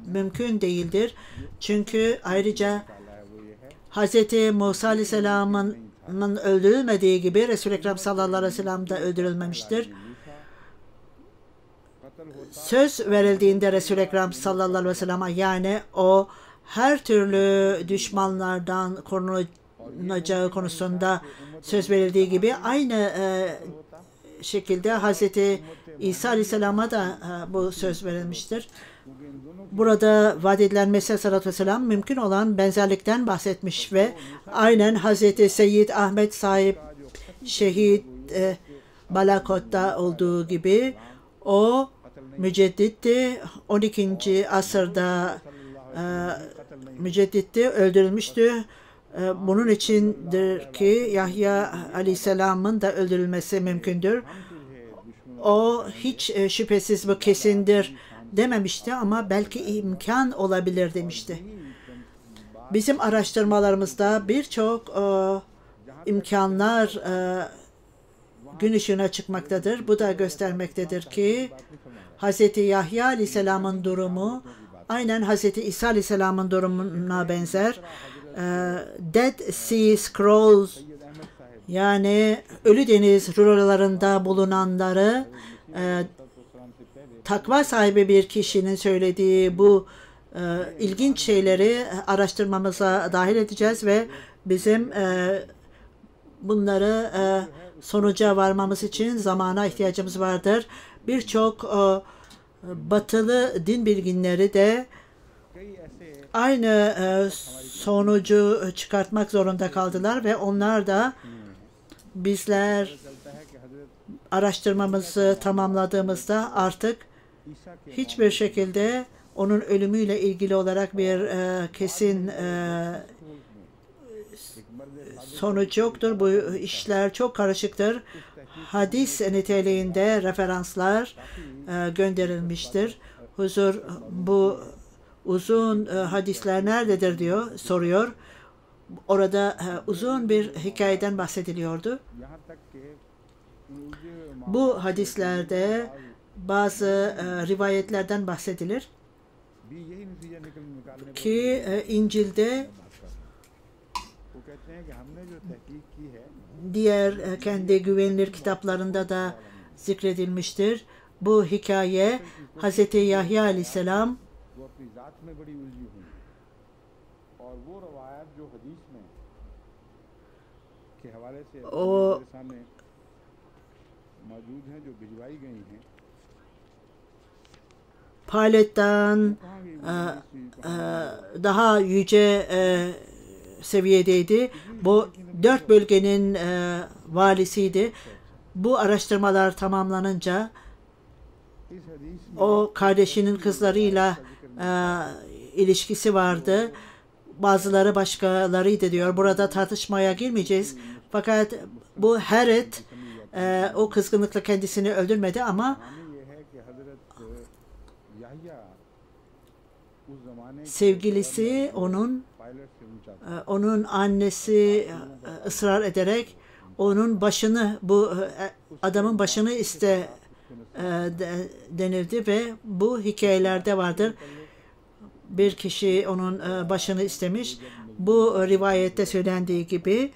mümkün değildir. Çünkü ayrıca Hz. Musa Aleyhisselam'ın öldürülmediği gibi Resul-i Ekrem sallallahu aleyhi ve sellem de öldürülmemiştir. Söz verildiğinde Resul-i Ekrem sallallahu aleyhi ve sellem'e yani o her türlü düşmanlardan korunacağı konusunda söz verildiği gibi aynı şekilde Hz. İsa Aleyhisselam'a da bu söz verilmiştir. Burada vaat edilen Mesih sallallahu aleyhi ve sellem mümkün olan benzerlikten bahsetmiş ve aynen Hz. Seyyid Ahmet Sahip Şehit Balakot'ta olduğu gibi o mücedditti. 12. asırda mücedditti, öldürülmüştü. Bunun içindir ki Yahya Aleyhisselam'ın da öldürülmesi mümkündür. O hiç şüphesiz bu kesindir dememişti ama belki imkan olabilir demişti. Bizim araştırmalarımızda birçok imkanlar gün ışığına çıkmaktadır. Bu da göstermektedir ki Hz. Yahya Aleyhisselam'ın durumu aynen Hz. İsa Aleyhisselam'ın durumuna benzer. Dead Sea Scrolls yani Ölü Deniz rulolarında bulunanları takva sahibi bir kişinin söylediği bu ilginç şeyleri araştırmamıza dahil edeceğiz ve bizim bunları sonuca varmamız için zamana ihtiyacımız vardır. Birçok batılı din bilginleri de aynı sonucu çıkartmak zorunda kaldılar ve onlar da bizler araştırmamızı tamamladığımızda artık hiçbir şekilde onun ölümüyle ilgili olarak bir kesin sonuç yoktur. Bu işler çok karışıktır. Hadis niteliğinde referanslar gönderilmiştir. Huzur bu uzun hadisler nerededir diyor, soruyor. Orada uzun bir hikayeden bahsediliyordu. Bu hadislerde bazı rivayetlerden bahsedilir ki İncil'de diğer kendi güvenilir kitaplarında da zikredilmiştir. Bu hikaye Hz. Yahya Aleyhisselam o Palet'ten daha yüce seviyedeydi. Bu 4 bölgenin valisiydi. Bu araştırmalar tamamlanınca o kardeşinin kızlarıyla ilişkisi vardı. Bazıları başkalarıydı diyor. Burada tartışmaya girmeyeceğiz. Fakat bu Herod o kızgınlıkla kendisini öldürmedi ama sevgilisi onun annesi ısrar ederek onun başını, bu adamın başını denildi ve bu hikayelerde vardır. Bir kişi onun başını istemiş. Bu rivayette söylendiği gibi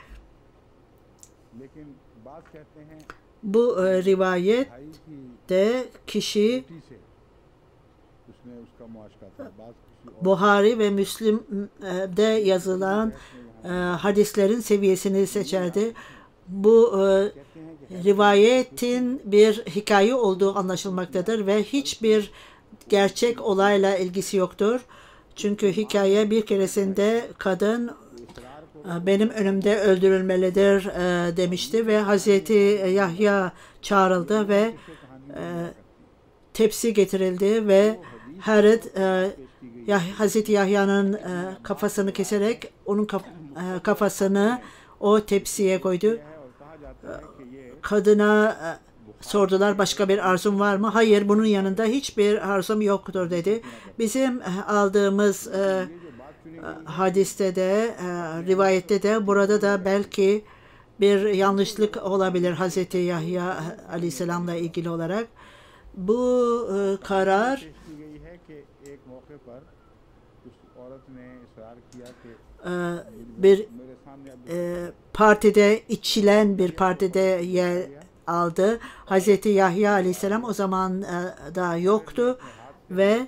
bu rivayette kişi Buhari ve Müslim'de yazılan hadislerin seviyesini seçerdi. Bu rivayetin bir hikaye olduğu anlaşılmaktadır ve hiçbir gerçek olayla ilgisi yoktur. Çünkü hikaye bir keresinde kadın benim önümde öldürülmelidir demişti ve Hazreti Yahya çağrıldı ve tepsi getirildi ve Herod Hazreti Yahya'nın kafasını keserek onun kafasını o tepsiye koydu. Kadına sordular, başka bir arzum var mı? Hayır, bunun yanında hiçbir arzum yoktur dedi. Bizim aldığımız hadiste de, rivayette de, burada da belki bir yanlışlık olabilir Hazreti Yahya Aleyhisselam'la ilgili olarak. Bu karar bir partide, içilen bir partide yer aldı. Hazreti Yahya Aleyhisselam o zaman da yoktu ve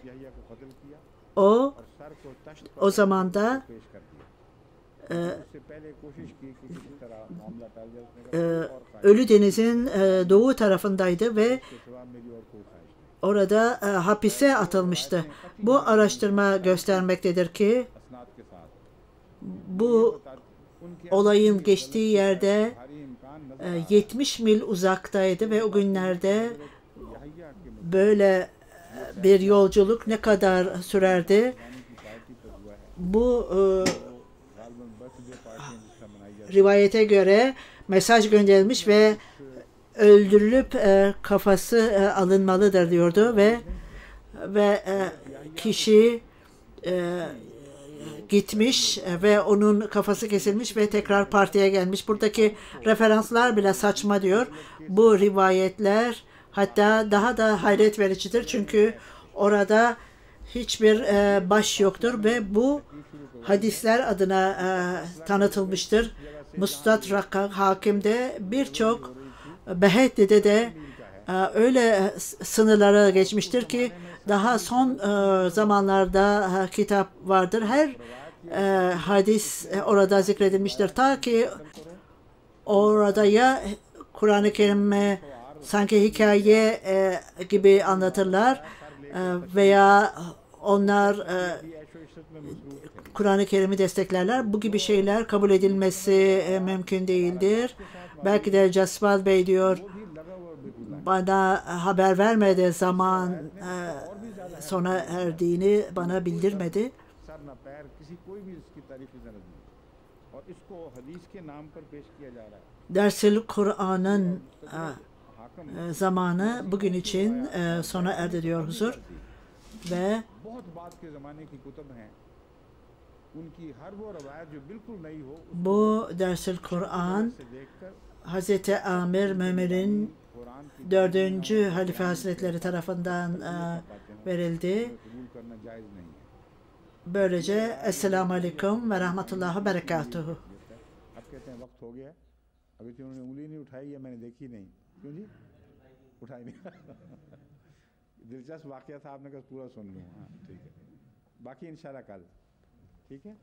o zaman da Ölü Deniz'in doğu tarafındaydı ve orada hapise atılmıştı. Bu araştırma göstermektedir ki bu olayın geçtiği yerde 70 mil uzaktaydı ve o günlerde böyle bir yolculuk ne kadar sürerdi? Bu rivayete göre mesaj gönderilmiş ve öldürülüp kafası alınmalıdır diyordu ve kişi gitmiş ve onun kafası kesilmiş ve tekrar partiye gelmiş. Buradaki referanslar bile saçma diyor. Bu rivayetler hatta daha da hayret vericidir çünkü orada hiçbir baş yoktur ve bu hadisler adına tanıtılmıştır. Mustadrak Hakim'de birçok Beheti'de de öyle sınırlara geçmiştir ki daha son zamanlarda kitap vardır. Her hadis orada zikredilmiştir. Ta ki orada ya Kur'an-ı Kerim'e sanki hikaye gibi anlatırlar veya onlar Kur'an-ı Kerim'i desteklerler. Bu gibi şeyler kabul edilmesi mümkün değildir. Belki de Casbal Bey diyor, bana haber vermedi, zaman sona erdiğini bana bildirmedi. Dersil Kur'an'ın zamanı bugün için sona erdi diyor huzur. Ve bu Dersil Kur'an Hazreti Amir Mümin'in 4. Halife Hazretleri tarafından verildi. Böylece Esselamu Aleyküm ve Rahmetullahi ve Berekatuhu. अभी तो उन्होंने उंगली नहीं उठाई है, मैंने देखी नहीं। क्यों जी? उठाई नहीं। दिलचस्प वाकया था, आपने कहा पूरा सुन लूँ। हाँ ठीक है, बाकी इंशाल्लाह कल। ठीक है।